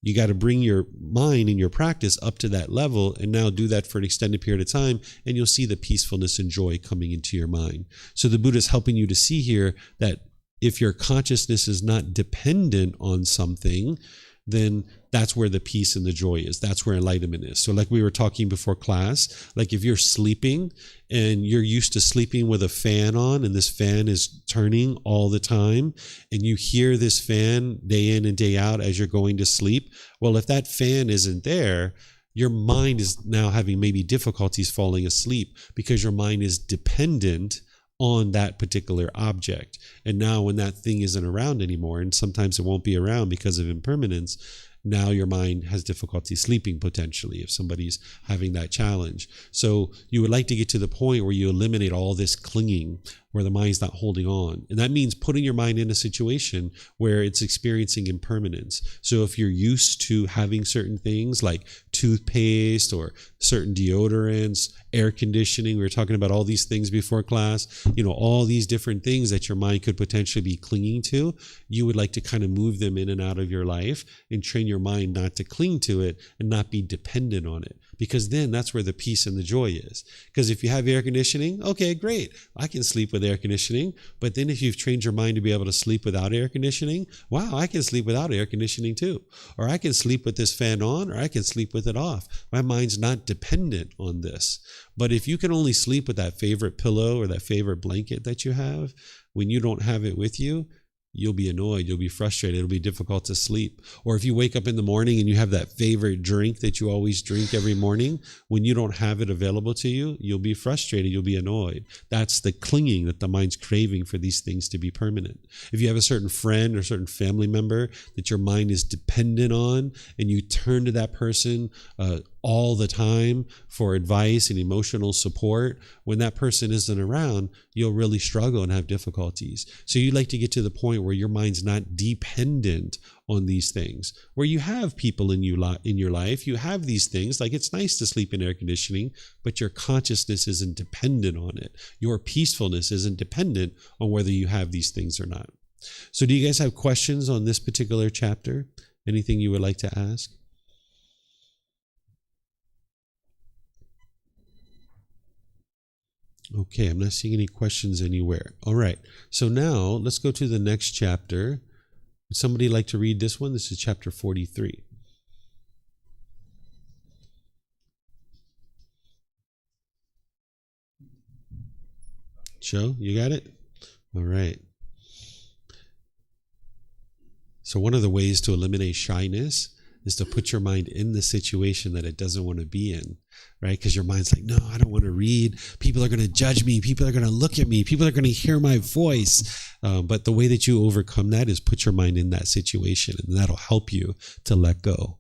You got to bring your mind and your practice up to that level, and now do that for an extended period of time, and you'll see the peacefulness and joy coming into your mind. So the Buddha is helping you to see here that if your consciousness is not dependent on something, then that's where the peace and the joy is. That's where enlightenment is. So like we were talking before class, like if you're sleeping and you're used to sleeping with a fan on and this fan is turning all the time and you hear this fan day in and day out as you're going to sleep, well, if that fan isn't there, your mind is now having maybe difficulties falling asleep because your mind is dependent on that particular object. And now when that thing isn't around anymore, and sometimes it won't be around because of impermanence, now your mind has difficulty sleeping potentially if somebody's having that challenge. So you would like to get to the point where you eliminate all this clinging, where the mind's not holding on. And that means putting your mind in a situation where it's experiencing impermanence. So if you're used to having certain things like toothpaste or certain deodorants, air conditioning, we were talking about all these things before class, all these different things that your mind could potentially be clinging to, you would like to kind of move them in and out of your life and train your mind not to cling to it and not be dependent on it. Because then that's where the peace and the joy is. Because if you have air conditioning, okay, great, I can sleep with air conditioning. But then if you've trained your mind to be able to sleep without air conditioning, wow, I can sleep without air conditioning too. Or I can sleep with this fan on, or I can sleep with it off. My mind's not dependent on this. But if you can only sleep with that favorite pillow or that favorite blanket that you have, when you don't have it with you, you'll be annoyed, you'll be frustrated, it'll be difficult to sleep. Or if you wake up in the morning and you have that favorite drink that you always drink every morning, when you don't have it available to you, you'll be frustrated, you'll be annoyed. That's the clinging that the mind's craving for these things to be permanent. If you have a certain friend or certain family member that your mind is dependent on, and you turn to that person all the time for advice and emotional support, when that person isn't around, you'll really struggle and have difficulties. So you'd like to get to the point where your mind's not dependent on these things, where you have people in your life, you have these things, like it's nice to sleep in air conditioning, but your consciousness isn't dependent on it. Your peacefulness isn't dependent on whether you have these things or not. So do you guys have questions on this particular chapter? Anything you would like to ask? Okay, I'm not seeing any questions anywhere. All right, so now let's go to the next chapter. Would somebody like to read this one? This is chapter 43. Joe, you got it? All right. So one of the ways to eliminate shyness is to put your mind in the situation that it doesn't want to be in, right? Because your mind's like, no, I don't want to read. People are going to judge me. People are going to look at me. People are going to hear my voice. But the way that you overcome that is put your mind in that situation, and that'll help you to let go.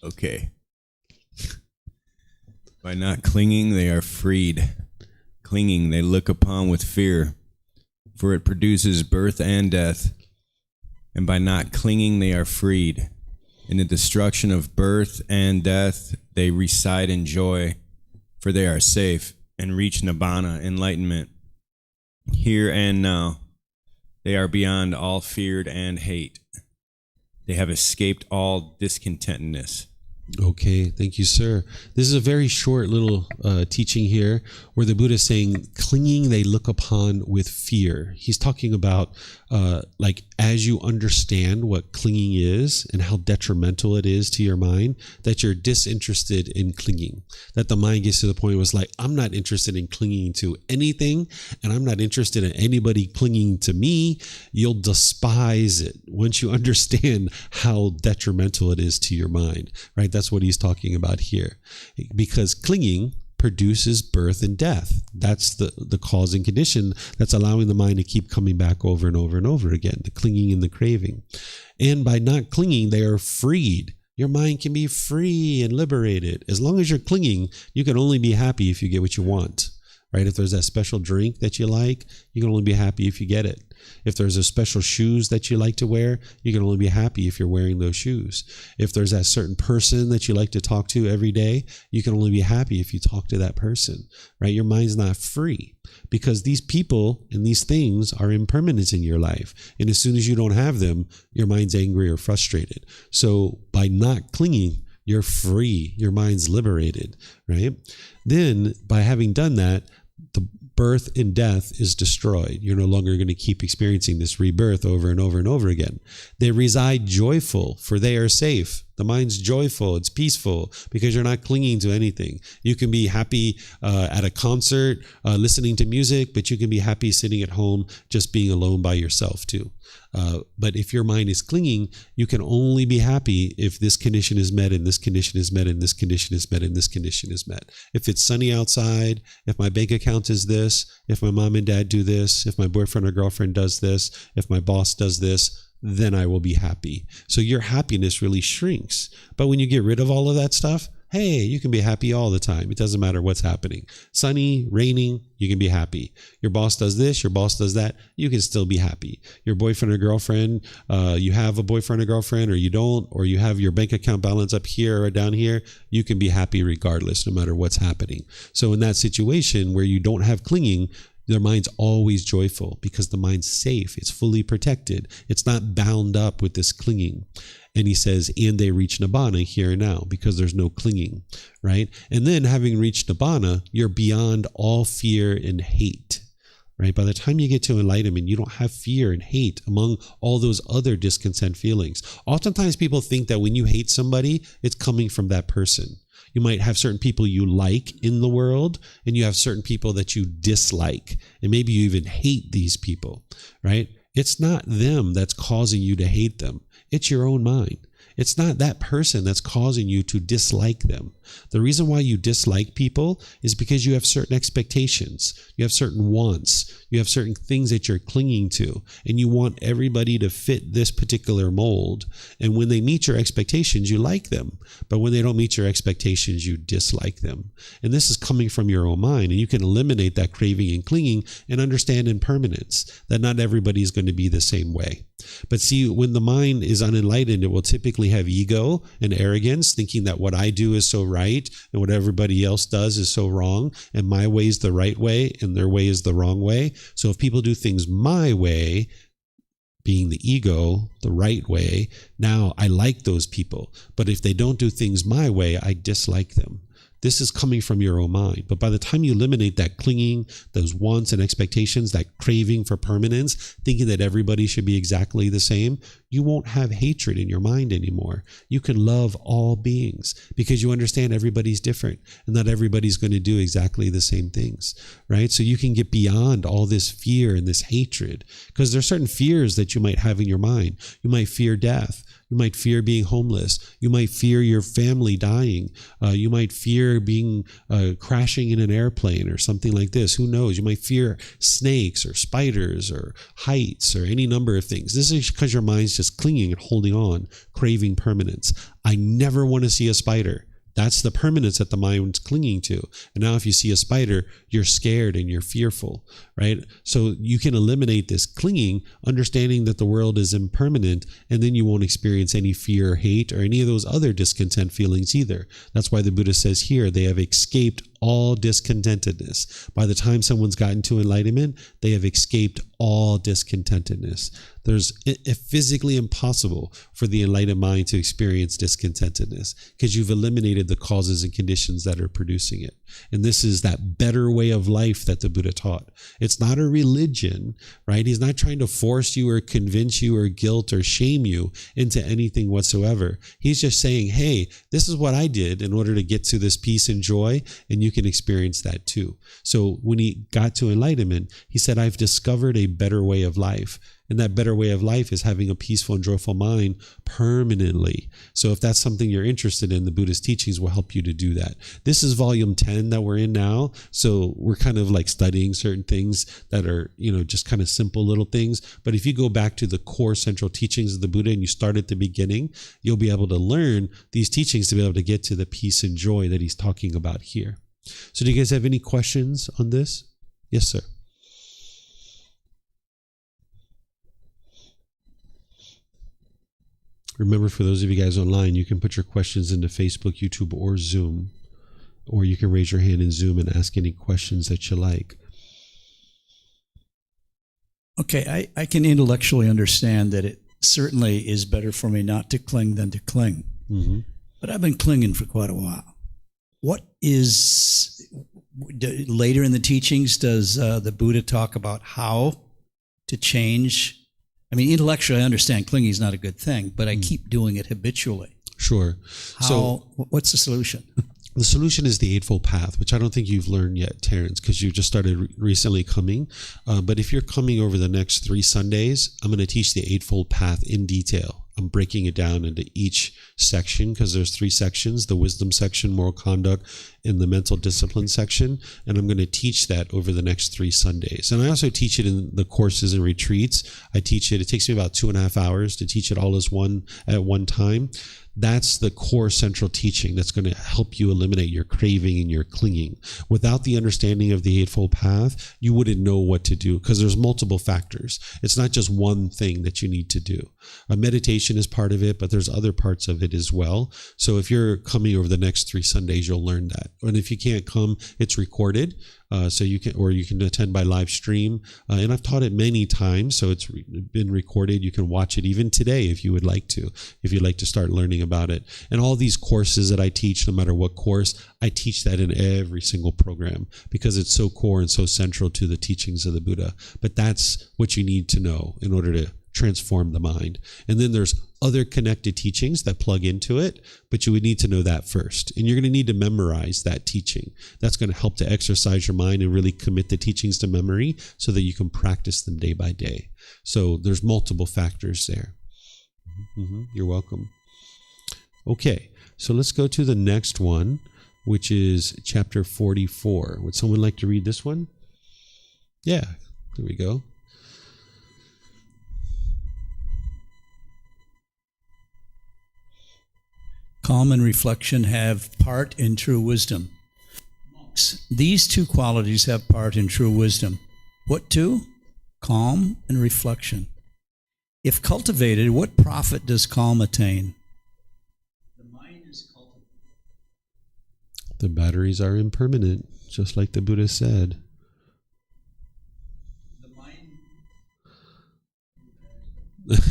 Okay. By not clinging, they are freed. Clinging, they look upon with fear, for it produces birth and death. And by not clinging, they are freed. In the destruction of birth and death, they reside in joy, for they are safe and reach Nibbana, enlightenment. Here and now, they are beyond all feared and hate. They have escaped all discontentedness. Okay, thank you, sir. This is a very short little teaching here where the Buddha is saying, clinging they look upon with fear. He's talking about like as you understand what clinging is and how detrimental it is to your mind, that you're disinterested in clinging. That the mind gets to the point where it's like, I'm not interested in clinging to anything, and I'm not interested in anybody clinging to me. You'll despise it once you understand how detrimental it is to your mind, right? That's what he's talking about here. Because clinging produces birth and death. That's the cause and condition that's allowing the mind to keep coming back over and over and over again, the clinging and the craving. And by not clinging, they are freed. Your mind can be free and liberated. As long as you're clinging, you can only be happy if you get what you want, right? If there's that special drink that you like, you can only be happy if you get it. If there's a special shoes that you like to wear, you can only be happy if you're wearing those shoes. If there's that certain person that you like to talk to every day, you can only be happy if you talk to that person, right? Your mind's not free because these people and these things are impermanent in your life. And as soon as you don't have them, your mind's angry or frustrated. So by not clinging, you're free. Your mind's liberated, right? Then by having done that, the birth and death is destroyed. You're no longer going to keep experiencing this rebirth over and over and over again. They reside joyful, for they are safe. The mind's joyful, it's peaceful, because you're not clinging to anything. You can be happy at a concert, listening to music, but you can be happy sitting at home, just being alone by yourself too. But if your mind is clinging, you can only be happy if this condition is met, and this condition is met, and this condition is met, and this condition is met. If it's sunny outside, if my bank account is this, if my mom and dad do this, if my boyfriend or girlfriend does this, if my boss does this, then I will be happy. So your happiness really shrinks. But when you get rid of all of that stuff, hey, you can be happy all the time. It doesn't matter what's happening. Sunny, raining, you can be happy. Your boss does this, your boss does that, you can still be happy. Your boyfriend or girlfriend, you have a boyfriend or girlfriend, or you don't, or you have your bank account balance up here or down here, you can be happy regardless, no matter what's happening. So in that situation where you don't have clinging, their mind's always joyful because the mind's safe. It's fully protected. It's not bound up with this clinging. And he says, and they reach Nibbana here and now because there's no clinging, right? And then having reached Nibbana, you're beyond all fear and hate, right? By the time you get to enlightenment, you don't have fear and hate among all those other discontent feelings. Oftentimes people think that when you hate somebody, it's coming from that person. You might have certain people you like in the world, and you have certain people that you dislike, and maybe you even hate these people, right? It's not them that's causing you to hate them. It's your own mind. It's not that person that's causing you to dislike them. The reason why you dislike people is because you have certain expectations, you have certain wants, you have certain things that you're clinging to, and you want everybody to fit this particular mold. And when they meet your expectations, you like them. But when they don't meet your expectations, you dislike them. And this is coming from your own mind. And you can eliminate that craving and clinging and understand impermanence, that not everybody is going to be the same way. But see, when the mind is unenlightened, it will typically have ego and arrogance, thinking that what I do is so right and what everybody else does is so wrong, and my way is the right way and their way is the wrong way. So if people do things my way, being the ego, the right way, now I like those people. But if they don't do things my way, I dislike them. This is coming from your own mind. But by the time you eliminate that clinging, those wants and expectations, that craving for permanence, thinking that everybody should be exactly the same, you won't have hatred in your mind anymore. You can love all beings because you understand everybody's different and not everybody's going to do exactly the same things, right? So you can get beyond all this fear and this hatred, because there's certain fears that you might have in your mind. You might fear death. You might fear being homeless. You might fear your family dying. You might fear being crashing in an airplane or something like this. Who knows? You might fear snakes or spiders or heights or any number of things. This is because your mind's just clinging and holding on, craving permanence. I never want to see a spider. That's the permanence that the mind's clinging to. And now if you see a spider, you're scared and you're fearful, right? So you can eliminate this clinging, understanding that the world is impermanent, and then you won't experience any fear or hate or any of those other discontent feelings either. That's why the Buddha says here, they have escaped all discontentedness. By the time someone's gotten to enlightenment, they have escaped all discontentedness. It's physically impossible for the enlightened mind to experience discontentedness because you've eliminated the causes and conditions that are producing it. And this is that better way of life that the Buddha taught. It's not a religion, right? He's not trying to force you or convince you or guilt or shame you into anything whatsoever. He's just saying, hey, this is what I did in order to get to this peace and joy, and you can experience that too. So when he got to enlightenment, he said, I've discovered a better way of life. And that better way of life is having a peaceful and joyful mind permanently. So if that's something you're interested in, the Buddha's teachings will help you to do that. This is volume 10 that we're in now. So we're kind of like studying certain things that are, just kind of simple little things. But if you go back to the core central teachings of the Buddha and you start at the beginning, you'll be able to learn these teachings to be able to get to the peace and joy that he's talking about here. So do you guys have any questions on this? Yes, sir. Remember, for those of you guys online, you can put your questions into Facebook, YouTube, or Zoom, or you can raise your hand in Zoom and ask any questions that you like. Okay, I can intellectually understand that it certainly is better for me not to cling than to cling. Mm-hmm. But I've been clinging for quite a while. Later in the teachings, does the Buddha talk about how to change? I mean, intellectually, I understand clinging is not a good thing, but I keep doing it habitually. Sure. What's the solution? The solution is the Eightfold Path, which I don't think you've learned yet, Terrence, because you just started recently coming. But if you're coming over the next 3 Sundays, I'm going to teach the Eightfold Path in detail. I'm breaking it down into each section because there's 3 sections, the wisdom section, moral conduct, and the mental discipline section. And I'm going to teach that over the next 3 Sundays. And I also teach it in the courses and retreats. It takes me about 2.5 hours to teach it all at one time. That's the core central teaching that's going to help you eliminate your craving and your clinging. Without the understanding of the Eightfold Path, you wouldn't know what to do because there's multiple factors. It's not just one thing that you need to do. Meditation is part of it, but there's other parts of it as well. So if you're coming over the next 3 Sundays, you'll learn that. And if you can't come, it's recorded. So you can attend by live stream. And I've taught it many times, so it's been recorded. You can watch it even today if you would like to, if you'd like to start learning about it. And all these courses that I teach, no matter what course, I teach that in every single program because it's so core and so central to the teachings of the Buddha. But that's what you need to know in order to transform the mind. And then there's other connected teachings that plug into it, but you would need to know that first. And you're going to need to memorize that teaching. That's going to help to exercise your mind and really commit the teachings to memory so that you can practice them day by day. So there's multiple factors there. You're welcome. Okay, so let's go to the next one, which is chapter 44. Would someone like to read this one? Yeah, there we go. Calm and reflection have part in true wisdom. These 2 qualities have part in true wisdom. What 2? Calm and reflection. If cultivated, what profit does calm attain? The mind is cultivated. The batteries are impermanent, just like the Buddha said. The mind is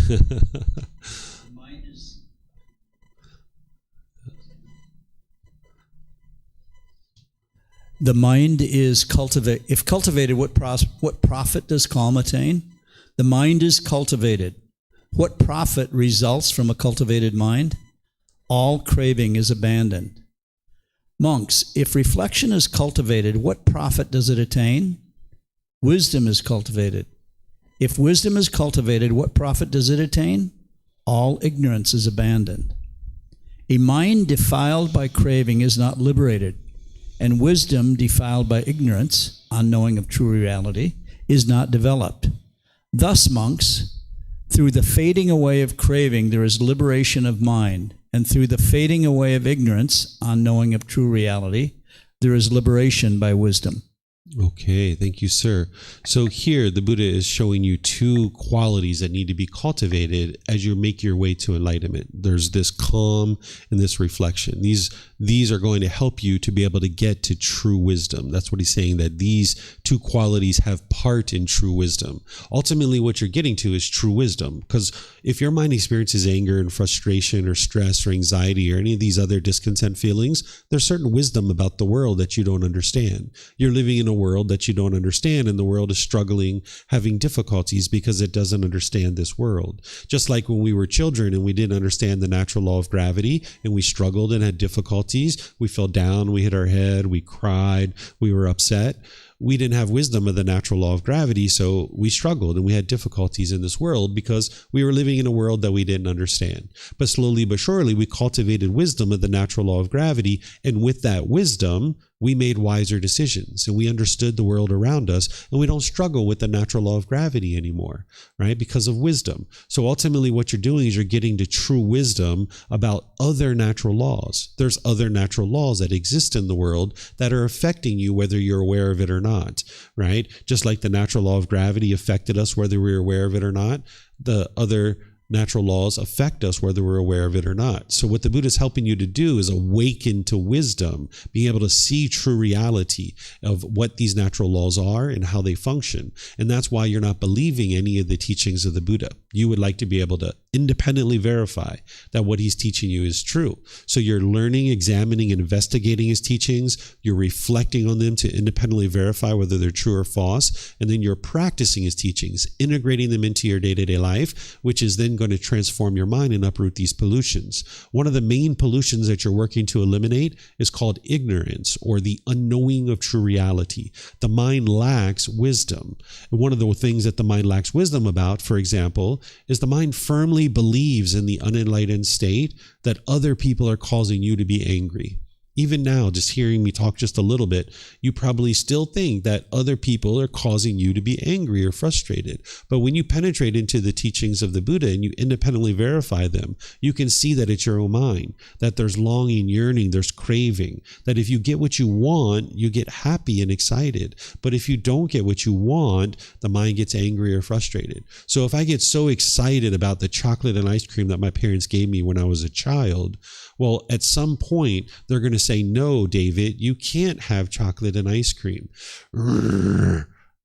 The mind is cultivated. If cultivated, what profit does calm attain? The mind is cultivated. What profit results from a cultivated mind? All craving is abandoned. Monks, if reflection is cultivated, what profit does it attain? Wisdom is cultivated. If wisdom is cultivated, what profit does it attain? All ignorance is abandoned. A mind defiled by craving is not liberated, and wisdom defiled by ignorance, unknowing of true reality, is not developed. Thus, monks, through the fading away of craving, there is liberation of mind, and through the fading away of ignorance, unknowing of true reality, there is liberation by wisdom. Okay, thank you, sir. So here the Buddha is showing you two qualities that need to be cultivated as you make your way to enlightenment. There's this calm and this reflection. These are going to help you to be able to get to true wisdom. That's what he's saying, that these two qualities have part in true wisdom. Ultimately, what you're getting to is true wisdom, because if your mind experiences anger and frustration or stress or anxiety or any of these other discontent feelings, there's certain wisdom about the world that you don't understand. You're living in a world that you don't understand, and the world is struggling, having difficulties because it doesn't understand this world. Just like when we were children and we didn't understand the natural law of gravity and we struggled and had difficulties, we fell down, we hit our head, we cried, we were upset. We didn't have wisdom of the natural law of gravity, so we struggled and we had difficulties in this world because we were living in a world that we didn't understand. But slowly but surely, we cultivated wisdom of the natural law of gravity, and with that wisdom, we made wiser decisions and we understood the world around us, and we don't struggle with the natural law of gravity anymore, right? Because of wisdom. So ultimately what you're doing is you're getting to true wisdom about other natural laws. There's other natural laws that exist in the world that are affecting you whether you're aware of it or not, right? Just like the natural law of gravity affected us whether we were aware of it or not, the other natural laws affect us whether we're aware of it or not. So what the Buddha is helping you to do is awaken to wisdom, being able to see true reality of what these natural laws are and how they function. And that's why you're not believing any of the teachings of the Buddha. You would like to be able to independently verify that what he's teaching you is true. So you're learning, examining, and investigating his teachings. You're reflecting on them to independently verify whether they're true or false. And then you're practicing his teachings, integrating them into your day-to-day life, which is then going to transform your mind and uproot these pollutions. One of the main pollutions that you're working to eliminate is called ignorance, or the unknowing of true reality. The mind lacks wisdom. And one of the things that the mind lacks wisdom about, for example, is the mind firmly believes in the unenlightened state that other people are causing you to be angry. Even now, just hearing me talk just a little bit, you probably still think that other people are causing you to be angry or frustrated. But when you penetrate into the teachings of the Buddha and you independently verify them, you can see that it's your own mind, that there's longing, yearning, there's craving, that if you get what you want, you get happy and excited. But if you don't get what you want, the mind gets angry or frustrated. So if I get so excited about the chocolate and ice cream that my parents gave me when I was a child, well, at some point, they're going to say, no, David, you can't have chocolate and ice cream.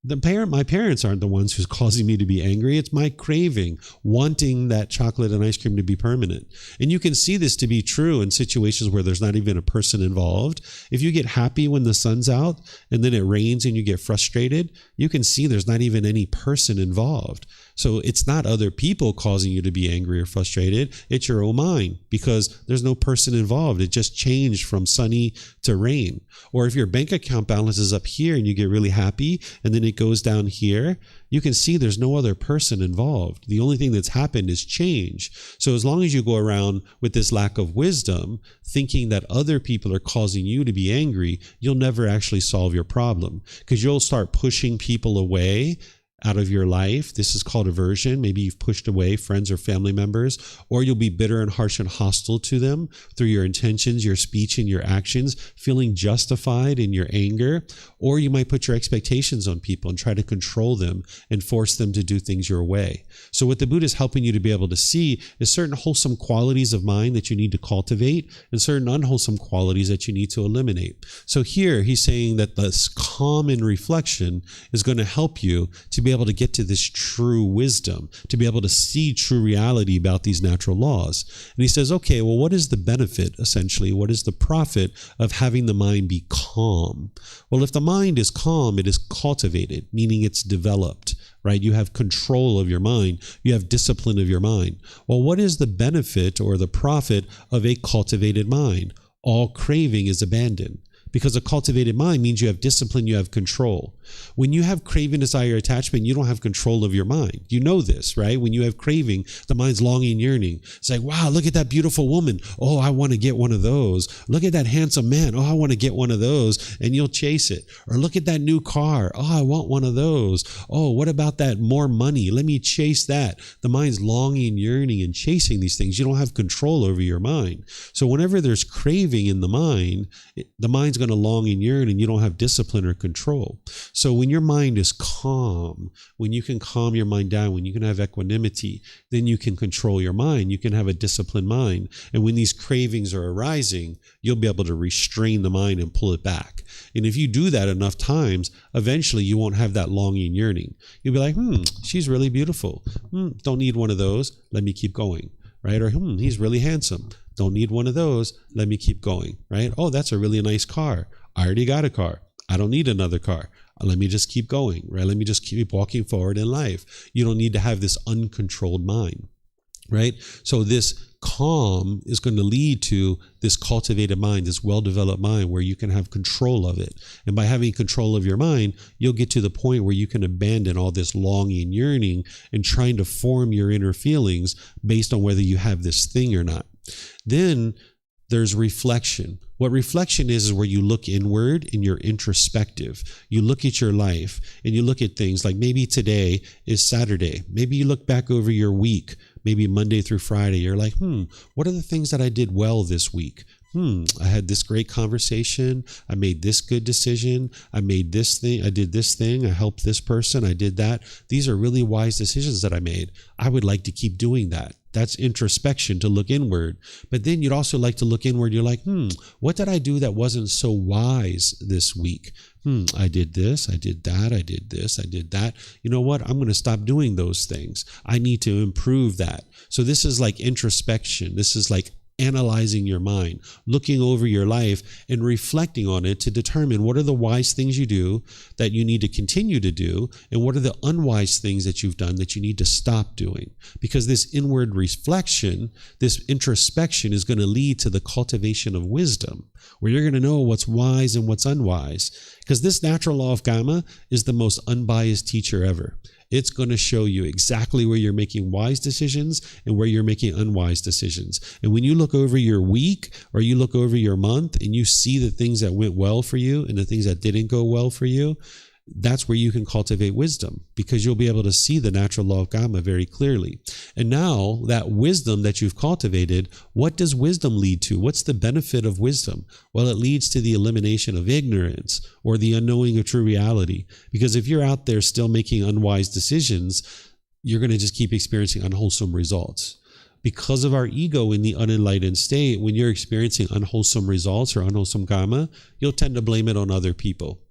My parents aren't the ones who's causing me to be angry. It's my craving, wanting that chocolate and ice cream to be permanent. And you can see this to be true in situations where there's not even a person involved. If you get happy when the sun's out and then it rains and you get frustrated, you can see there's not even any person involved. So it's not other people causing you to be angry or frustrated. It's your own mind, because there's no person involved. It just changed from sunny to rain. Or if your bank account balance is up here and you get really happy and then it goes down here, you can see there's no other person involved. The only thing that's happened is change. So as long as you go around with this lack of wisdom, thinking that other people are causing you to be angry, you'll never actually solve your problem, because you'll start pushing people away out of your life. This is called aversion. Maybe you've pushed away friends or family members, or you'll be bitter and harsh and hostile to them through your intentions, your speech, and your actions, feeling justified in your anger. Or you might put your expectations on people and try to control them and force them to do things your way. So what the Buddha is helping you to be able to see is certain wholesome qualities of mind that you need to cultivate and certain unwholesome qualities that you need to eliminate. So here he's saying that this calm and reflection is going to help you to be able to get to this true wisdom, to be able to see true reality about these natural laws. And he says, okay, well, what is the benefit, essentially? What is the profit of having the mind be calm? Well, if the mind is calm, it is cultivated, meaning it's developed, right? You have control of your mind. You have discipline of your mind. Well, what is the benefit or the profit of a cultivated mind? All craving is abandoned. Because a cultivated mind means you have discipline, you have control. When you have craving, desire, attachment, you don't have control of your mind. You know this, right? When you have craving, the mind's longing, yearning. It's like, wow, look at that beautiful woman. Oh, I want to get one of those. Look at that handsome man. Oh, I want to get one of those. And you'll chase it. Or look at that new car. Oh, I want one of those. Oh, what about that more money? Let me chase that. The mind's longing, yearning, and chasing these things. You don't have control over your mind. So whenever there's craving in the mind's mind's going to long and yearn, and you don't have discipline or control. So when your mind is calm, when you can calm your mind down, when you can have equanimity, then you can control your mind. You can have a disciplined mind. And when these cravings are arising, you'll be able to restrain the mind and pull it back. And if you do that enough times, eventually you won't have that longing yearning. You'll be like, she's really beautiful. Don't need one of those. Let me keep going. Right? Or, he's really handsome. Don't need one of those. Let me keep going. Right? Oh, that's a really nice car. I already got a car. I don't need another car. Let me just keep going. Right? Let me just keep walking forward in life. You don't need to have this uncontrolled mind. Right? So this calm is going to lead to this cultivated mind, this well-developed mind where you can have control of it. And by having control of your mind, you'll get to the point where you can abandon all this longing, yearning, and trying to form your inner feelings based on whether you have this thing or not. Then there's reflection. What reflection is where you look inward and you're introspective. You look at your life and you look at things like maybe today is Saturday. Maybe you look back over your week, maybe Monday through Friday. You're like, what are the things that I did well this week? I had this great conversation. I made this good decision. I made this thing. I did this thing. I helped this person. I did that. These are really wise decisions that I made. I would like to keep doing that. That's introspection, to look inward. But then you'd also like to look inward. You're like, what did I do that wasn't so wise this week? I did this, I did that, I did this, I did that. You know what? I'm going to stop doing those things. I need to improve that. So this is like introspection. This is like analyzing your mind, looking over your life and reflecting on it to determine what are the wise things you do that you need to continue to do, and what are the unwise things that you've done that you need to stop doing. Because this inward reflection, this introspection is going to lead to the cultivation of wisdom, where you're going to know what's wise and what's unwise. Because this natural law of karma is the most unbiased teacher ever. It's going to show you exactly where you're making wise decisions and where you're making unwise decisions. And when you look over your week or you look over your month and you see the things that went well for you and the things that didn't go well for you, that's where you can cultivate wisdom, because you'll be able to see the natural law of karma very clearly. And now that wisdom that you've cultivated, what does wisdom lead to? What's the benefit of wisdom? Well, it leads to the elimination of ignorance or the unknowing of true reality. Because if you're out there still making unwise decisions, you're going to just keep experiencing unwholesome results. Because of our ego in the unenlightened state, when you're experiencing unwholesome results or unwholesome karma, you'll tend to blame it on other people.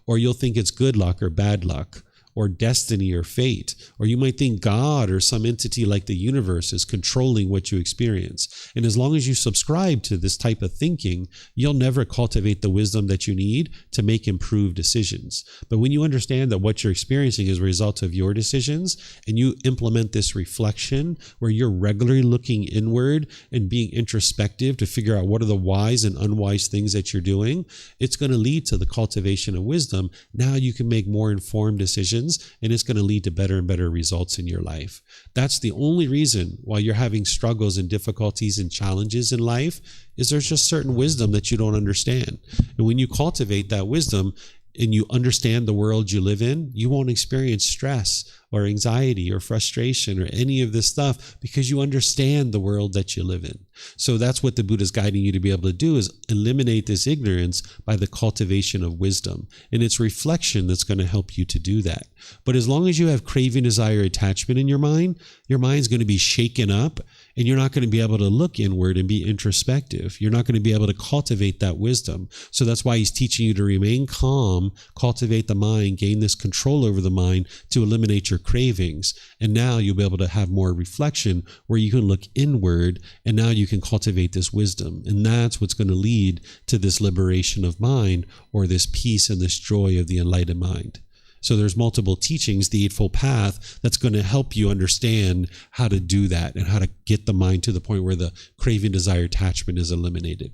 Or you'll think it's good luck or bad luck, or destiny or fate. Or you might think God or some entity like the universe is controlling what you experience. And as long as you subscribe to this type of thinking, you'll never cultivate the wisdom that you need to make improved decisions. But when you understand that what you're experiencing is a result of your decisions, and you implement this reflection where you're regularly looking inward and being introspective to figure out what are the wise and unwise things that you're doing, it's going to lead to the cultivation of wisdom. Now you can make more informed decisions, and it's going to lead to better and better results in your life. That's the only reason why you're having struggles and difficulties and challenges in life, is there's just certain wisdom that you don't understand. And when you cultivate that wisdom and you understand the world you live in, you won't experience stress or anxiety or frustration or any of this stuff, because you understand the world that you live in. So that's what the Buddha is guiding you to be able to do, is eliminate this ignorance by the cultivation of wisdom. And it's reflection that's going to help you to do that. But as long as you have craving, desire, attachment in your mind's going to be shaken up, and you're not going to be able to look inward and be introspective. You're not going to be able to cultivate that wisdom. So that's why he's teaching you to remain calm, cultivate the mind, gain this control over the mind to eliminate your cravings. And now you'll be able to have more reflection where you can look inward, and now you can cultivate this wisdom. And that's what's going to lead to this liberation of mind, or this peace and this joy of the enlightened mind. So there's multiple teachings, the Eightfold Path, that's going to help you understand how to do that and how to get the mind to the point where the craving, desire, attachment is eliminated.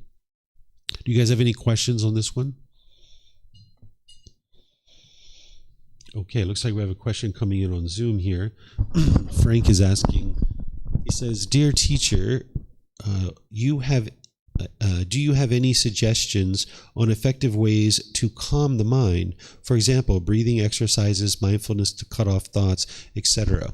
Do you guys have any questions on this one? Okay, looks like we have a question coming in on Zoom here. Frank is asking, he says, "Dear teacher, do you have any suggestions on effective ways to calm the mind? For example, breathing exercises, mindfulness to cut off thoughts, etc."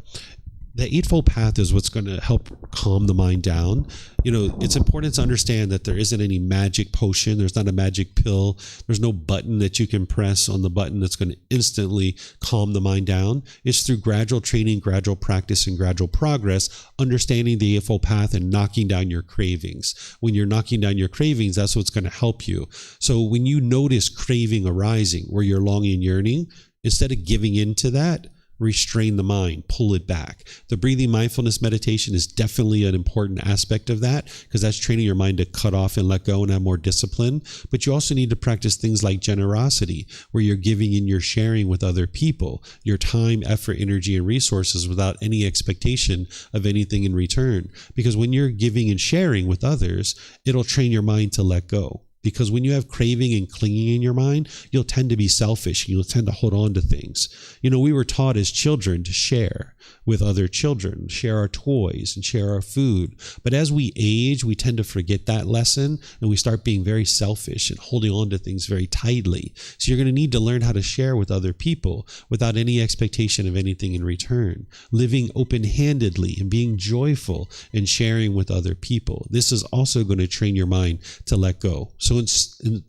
the Eightfold Path is what's going to help calm the mind down. It's important to understand that there isn't any magic potion. There's not a magic pill. There's no button that you can press on the button that's going to instantly calm the mind down. It's through gradual training, gradual practice, and gradual progress, understanding the Eightfold Path and knocking down your cravings. When you're knocking down your cravings, that's what's going to help you. So when you notice craving arising, where you're longing and yearning, instead of giving into that, restrain the mind, pull it back. The breathing mindfulness meditation is definitely an important aspect of that, because that's training your mind to cut off and let go and have more discipline. But you also need to practice things like generosity, where you're giving and you're sharing with other people your time, effort, energy, and resources without any expectation of anything in return. Because when you're giving and sharing with others, it'll train your mind to let go. Because when you have craving and clinging in your mind, you'll tend to be selfish. You'll tend to hold on to things. We were taught as children to share with other children, share our toys and share our food. But as we age, we tend to forget that lesson, and we start being very selfish and holding on to things very tightly. So you're going to need to learn how to share with other people without any expectation of anything in return, living open-handedly and being joyful and sharing with other people. This is also going to train your mind to let go. So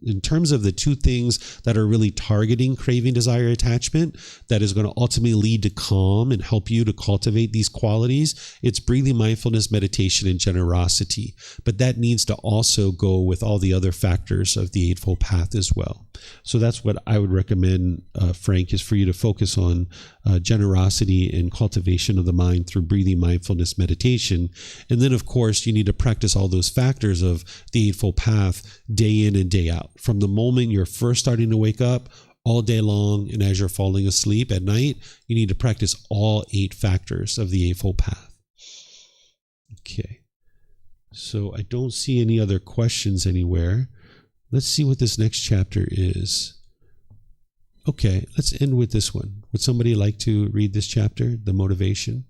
in terms of the two things that are really targeting craving, desire, attachment, that is going to ultimately lead to calm and help you to cultivate these qualities, it's breathing mindfulness, meditation, and generosity. But that needs to also go with all the other factors of the Eightfold Path as well. So that's what I would recommend, Frank, is for you to focus on generosity and cultivation of the mind through breathing mindfulness meditation. And then, of course, you need to practice all those factors of the Eightfold Path day in and day out. From the moment you're first starting to wake up, all day long, and as you're falling asleep at night, you need to practice all 8 factors of the Eightfold Path. Okay. So I don't see any other questions anywhere. Let's see what this next chapter is. Okay, let's end with this one. Would somebody like to read this chapter, the motivation?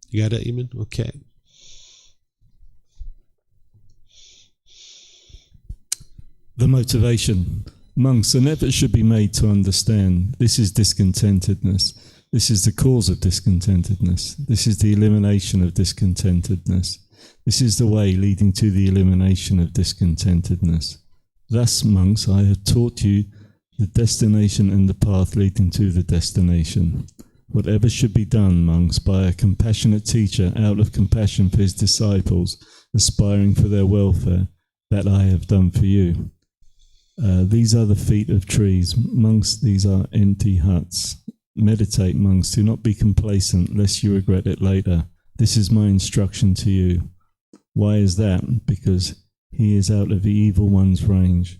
You got it, Eamon? Okay. The motivation. Monks, an effort should be made to understand this is discontentedness. This is the cause of discontentedness. This is the elimination of discontentedness. This is the way leading to the elimination of discontentedness. Thus, monks, I have taught you the destination and the path leading to the destination. Whatever should be done, monks, by a compassionate teacher out of compassion for his disciples, aspiring for their welfare, that I have done for you. These are the feet of trees. Monks, these are empty huts. Meditate, monks, do not be complacent, lest you regret it later. This is my instruction to you. Why is that? Because he is out of the evil one's range.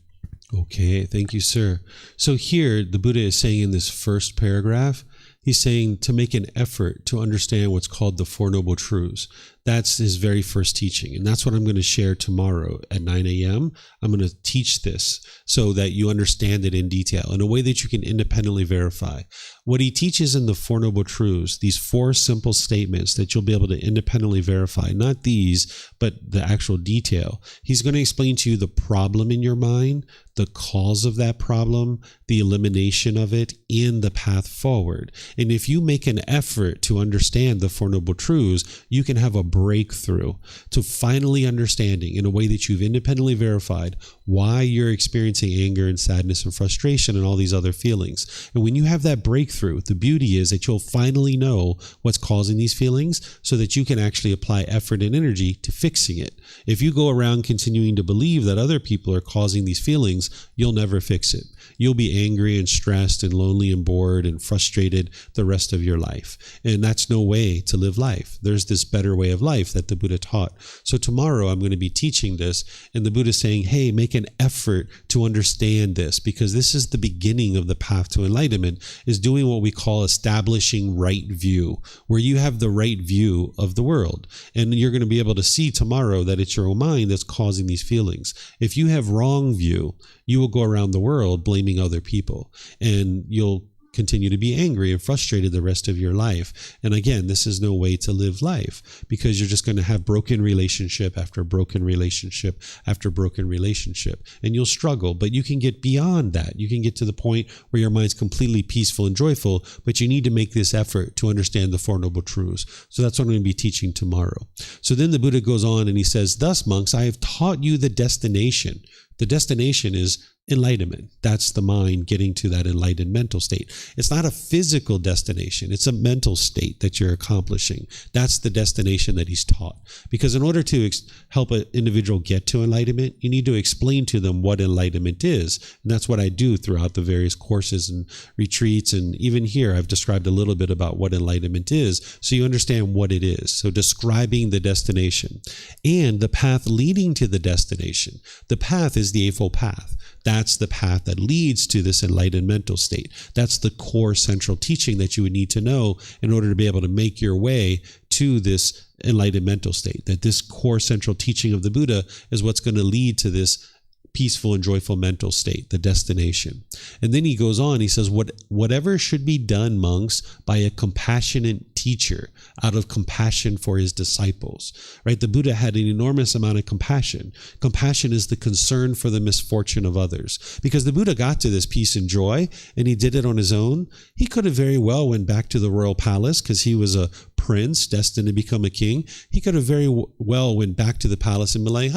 Okay, thank you, sir. So here, the Buddha is saying in this first paragraph, he's saying to make an effort to understand what's called the Four Noble Truths. That's his very first teaching. And that's what I'm going to share tomorrow at 9 a.m. I'm going to teach this so that you understand it in detail in a way that you can independently verify. What he teaches in the Four Noble Truths, these 4 simple statements that you'll be able to independently verify, not these, but the actual detail. He's going to explain to you the problem in your mind, the cause of that problem, the elimination of it, and the path forward. And if you make an effort to understand the Four Noble Truths, you can have a breakthrough to finally understanding in a way that you've independently verified why you're experiencing anger and sadness and frustration and all these other feelings. And when you have that breakthrough, the beauty is that you'll finally know what's causing these feelings so that you can actually apply effort and energy to fixing it. If you go around continuing to believe that other people are causing these feelings, you'll never fix it. You'll be angry and stressed and lonely and bored and frustrated the rest of your life. And that's no way to live life. There's this better way of life that the Buddha taught. So tomorrow I'm going to be teaching this, and the Buddha is saying, hey, make an effort to understand this, because this is the beginning of the path to enlightenment, is doing what we call establishing right view, where you have the right view of the world. And you're going to be able to see tomorrow that it's your own mind that's causing these feelings. If you have wrong view, you will go around the world blaming other people, and you'll continue to be angry and frustrated the rest of your life. And again, this is no way to live life, because you're just going to have broken relationship after broken relationship after broken relationship, and you'll struggle. But you can get beyond that. You can get to the point where your mind's completely peaceful and joyful, but you need to make this effort to understand the Four Noble Truths. So that's what I'm going to be teaching tomorrow. So then the Buddha goes on and he says, "Thus, monks, I have taught you the destination." The destination is enlightenment. That's the mind getting to that enlightened mental state. It's not a physical destination. It's a mental state that you're accomplishing. That's the destination that he's taught. Because in order to help an individual get to enlightenment, you need to explain to them what enlightenment is. And that's what I do throughout the various courses and retreats. And even here, I've described a little bit about what enlightenment is, so you understand what it is. So describing the destination and the path leading to the destination. The path is the Eightfold Path. That's the path that leads to this enlightened mental state. That's the core central teaching that you would need to know in order to be able to make your way to this enlightened mental state. That this core central teaching of the Buddha is what's going to lead to this peaceful and joyful mental state, the destination. And then he goes on, he says, whatever should be done, monks, by a compassionate teacher, out of compassion for his disciples, right? The Buddha had an enormous amount of compassion. Compassion is the concern for the misfortune of others. Because the Buddha got to this peace and joy, and he did it on his own. He could have very well went back to the royal palace because he was a prince destined to become a king. He could have very well went back to the palace and been like,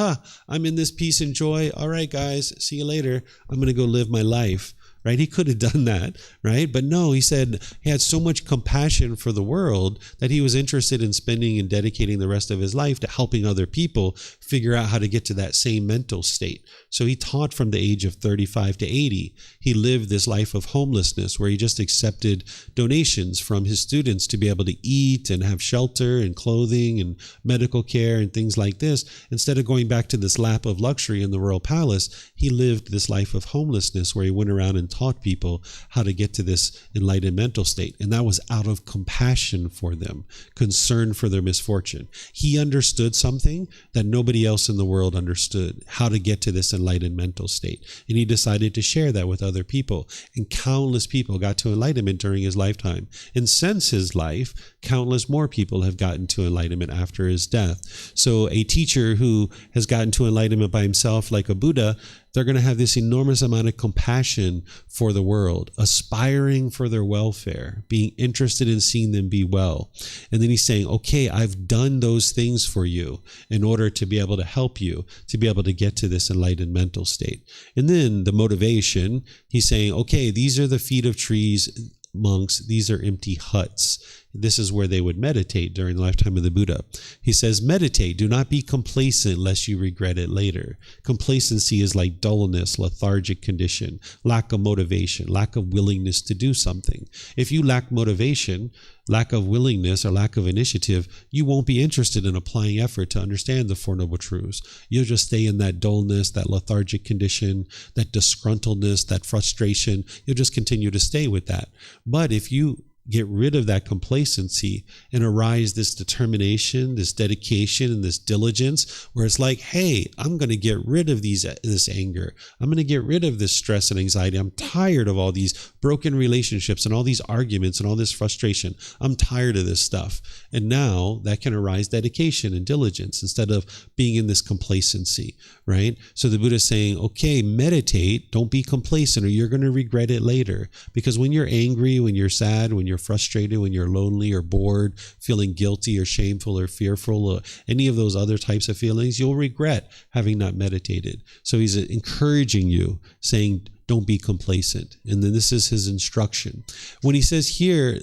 I'm in this peace and joy. All right, guys, see you later. I'm going to go live my life. Right? He could have done that, right? But no, he said he had so much compassion for the world that he was interested in spending and dedicating the rest of his life to helping other people figure out how to get to that same mental state. So he taught from the age of 35 to 80. He lived this life of homelessness where he just accepted donations from his students to be able to eat and have shelter and clothing and medical care and things like this. Instead of going back to this lap of luxury in the royal palace, he lived this life of homelessness where he went around and taught people how to get to this enlightened mental state. And that was out of compassion for them, concern for their misfortune. He understood something that nobody else in the world understood, how to get to this enlightened mental state. And he decided to share that with other people. And countless people got to enlightenment during his lifetime. And since his life, countless more people have gotten to enlightenment after his death. So a teacher who has gotten to enlightenment by himself, like a Buddha, they're going to have this enormous amount of compassion for the world, aspiring for their welfare, being interested in seeing them be well. And then he's saying, okay, I've done those things for you in order to be able to help you to be able to get to this enlightened mental state. And then the motivation, he's saying, okay, these are the feet of trees, monks, these are empty huts. This is where they would meditate during the lifetime of the Buddha. He says, meditate, do not be complacent lest you regret it later. Complacency is like dullness, lethargic condition, lack of motivation, lack of willingness to do something. If you lack motivation, lack of willingness, or lack of initiative, you won't be interested in applying effort to understand the Four Noble Truths. You'll just stay in that dullness, that lethargic condition, that disgruntledness, that frustration. You'll just continue to stay with that. But if you get rid of that complacency and arise this determination, this dedication, and this diligence where it's like, hey, I'm going to get rid of this anger. I'm going to get rid of this stress and anxiety. I'm tired of all these broken relationships and all these arguments and all this frustration. I'm tired of this stuff. And now that can arise dedication and diligence instead of being in this complacency, right? So the Buddha is saying, okay, meditate, don't be complacent or you're going to regret it later. Because when you're angry, when you're sad, when you're frustrated, when you're lonely or bored, feeling guilty or shameful or fearful or any of those other types of feelings, you'll regret having not meditated. So he's encouraging you, saying, don't be complacent. And then this is his instruction. When he says here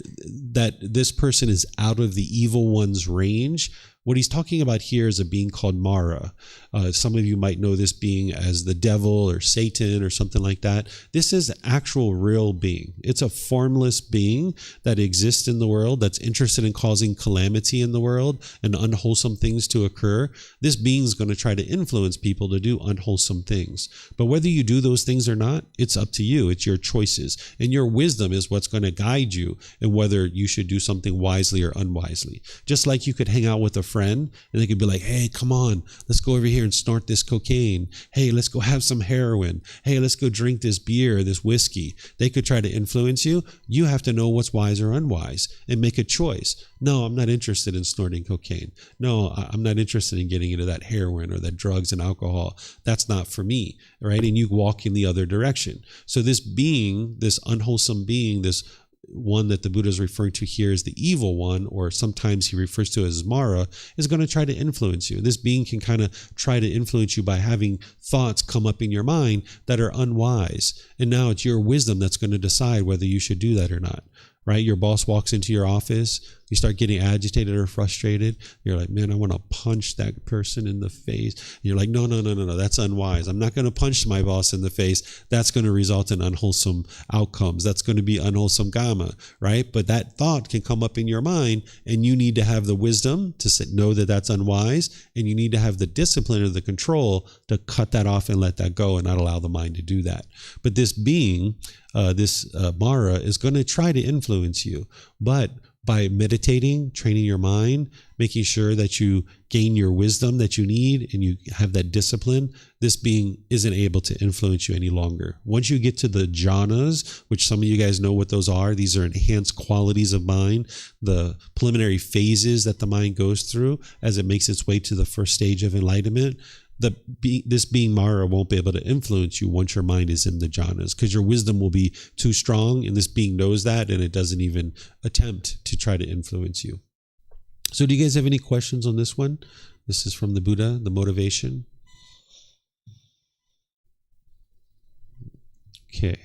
that this person is out of the evil one's range, what he's talking about here is a being called Mara. Some of you might know this being as the devil or Satan or something like that. This is an actual real being. It's a formless being that exists in the world, that's interested in causing calamity in the world and unwholesome things to occur. This being is going to try to influence people to do unwholesome things. But whether you do those things or not, it's up to you. It's your choices. And your wisdom is what's going to guide you in whether you should do something wisely or unwisely. Just like you could hang out with a friend, and they could be like, hey, come on, let's go over here and snort this cocaine. Hey, let's go have some heroin. Hey, let's go drink this beer or this whiskey. They could try to influence you. You have to know what's wise or unwise and make a choice. No, I'm not interested in snorting cocaine. No, I'm not interested in getting into that heroin or that drugs and alcohol. That's not for me, right? And you walk in the other direction. So this being, this unwholesome being, this one that the Buddha is referring to here as the evil one, or sometimes he refers to as Mara, is going to try to influence you. This being can kind of try to influence you by having thoughts come up in your mind that are unwise. And now it's your wisdom that's going to decide whether you should do that or not. Right? Your boss walks into your office, you start getting agitated or frustrated. You're like, man, I want to punch that person in the face. And you're like, no, that's unwise. I'm not going to punch my boss in the face. That's going to result in unwholesome outcomes. That's going to be unwholesome karma, right? But that thought can come up in your mind, and you need to have the wisdom to know that that's unwise, and you need to have the discipline or the control to cut that off and let that go and not allow the mind to do that. But this being, Mara, is going to try to influence you, but by meditating, training your mind, making sure that you gain your wisdom that you need and you have that discipline, this being isn't able to influence you any longer. Once you get to the jhanas, which some of you guys know what those are, these are enhanced qualities of mind, the preliminary phases that the mind goes through as it makes its way to the first stage of enlightenment. This being Mara won't be able to influence you once your mind is in the jhanas, because your wisdom will be too strong, and this being knows that, and it doesn't even attempt to try to influence you. So do you guys have any questions on this one? This is from the Buddha, the motivation. Okay.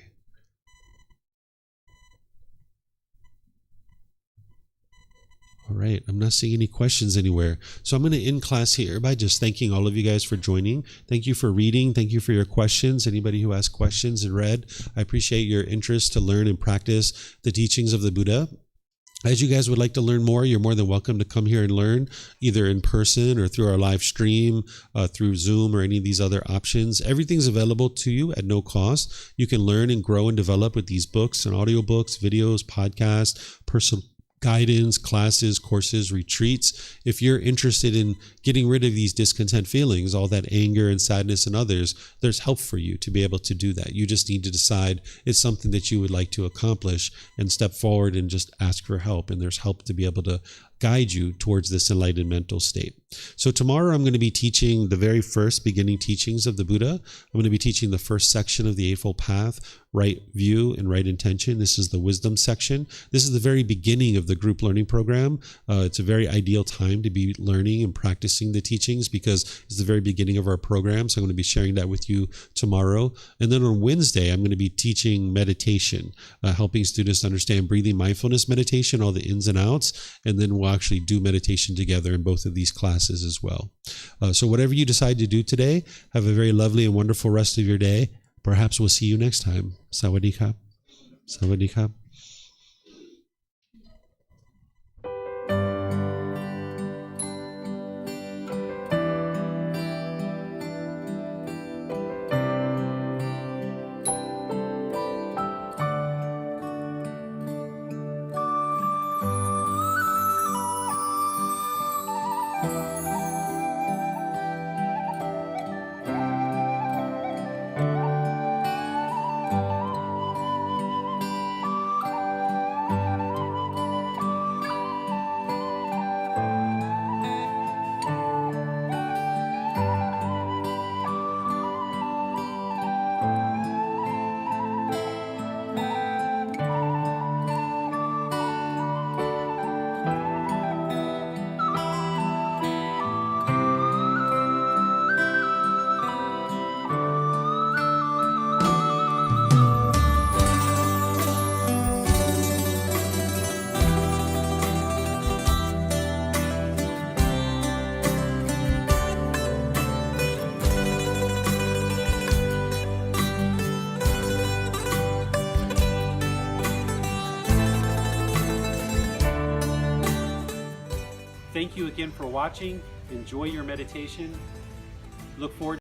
All right, I'm not seeing any questions anywhere. So I'm going to end class here by just thanking all of you guys for joining. Thank you for reading. Thank you for your questions. Anybody who asked questions and read, I appreciate your interest to learn and practice the teachings of the Buddha. As you guys would like to learn more, you're more than welcome to come here and learn, either in person or through our live stream, through Zoom or any of these other options. Everything's available to you at no cost. You can learn and grow and develop with these books and audiobooks, videos, podcasts, personal guidance, classes, courses, retreats. If you're interested in getting rid of these discontent feelings, all that anger and sadness in others, there's help for you to be able to do that. You just need to decide it's something that you would like to accomplish and step forward and just ask for help. And there's help to be able to guide you towards this enlightened mental state. So tomorrow I'm going to be teaching the very first beginning teachings of the Buddha. I'm going to be teaching the first section of the Eightfold Path, right view and right intention. This is the wisdom section. This is the very beginning of the group learning program. It's a very ideal time to be learning and practicing the teachings because it's the very beginning of our program. So I'm going to be sharing that with you tomorrow. And then on Wednesday, I'm going to be teaching meditation, helping students understand breathing mindfulness meditation, all the ins and outs. And then we'll actually do meditation together in both of these classes as well. So whatever you decide to do today, have a very lovely and wonderful rest of your day. Perhaps we'll see you next time. Sawadee Kap. Sawadee Kap. Thank you again for watching. Enjoy your meditation. Look forward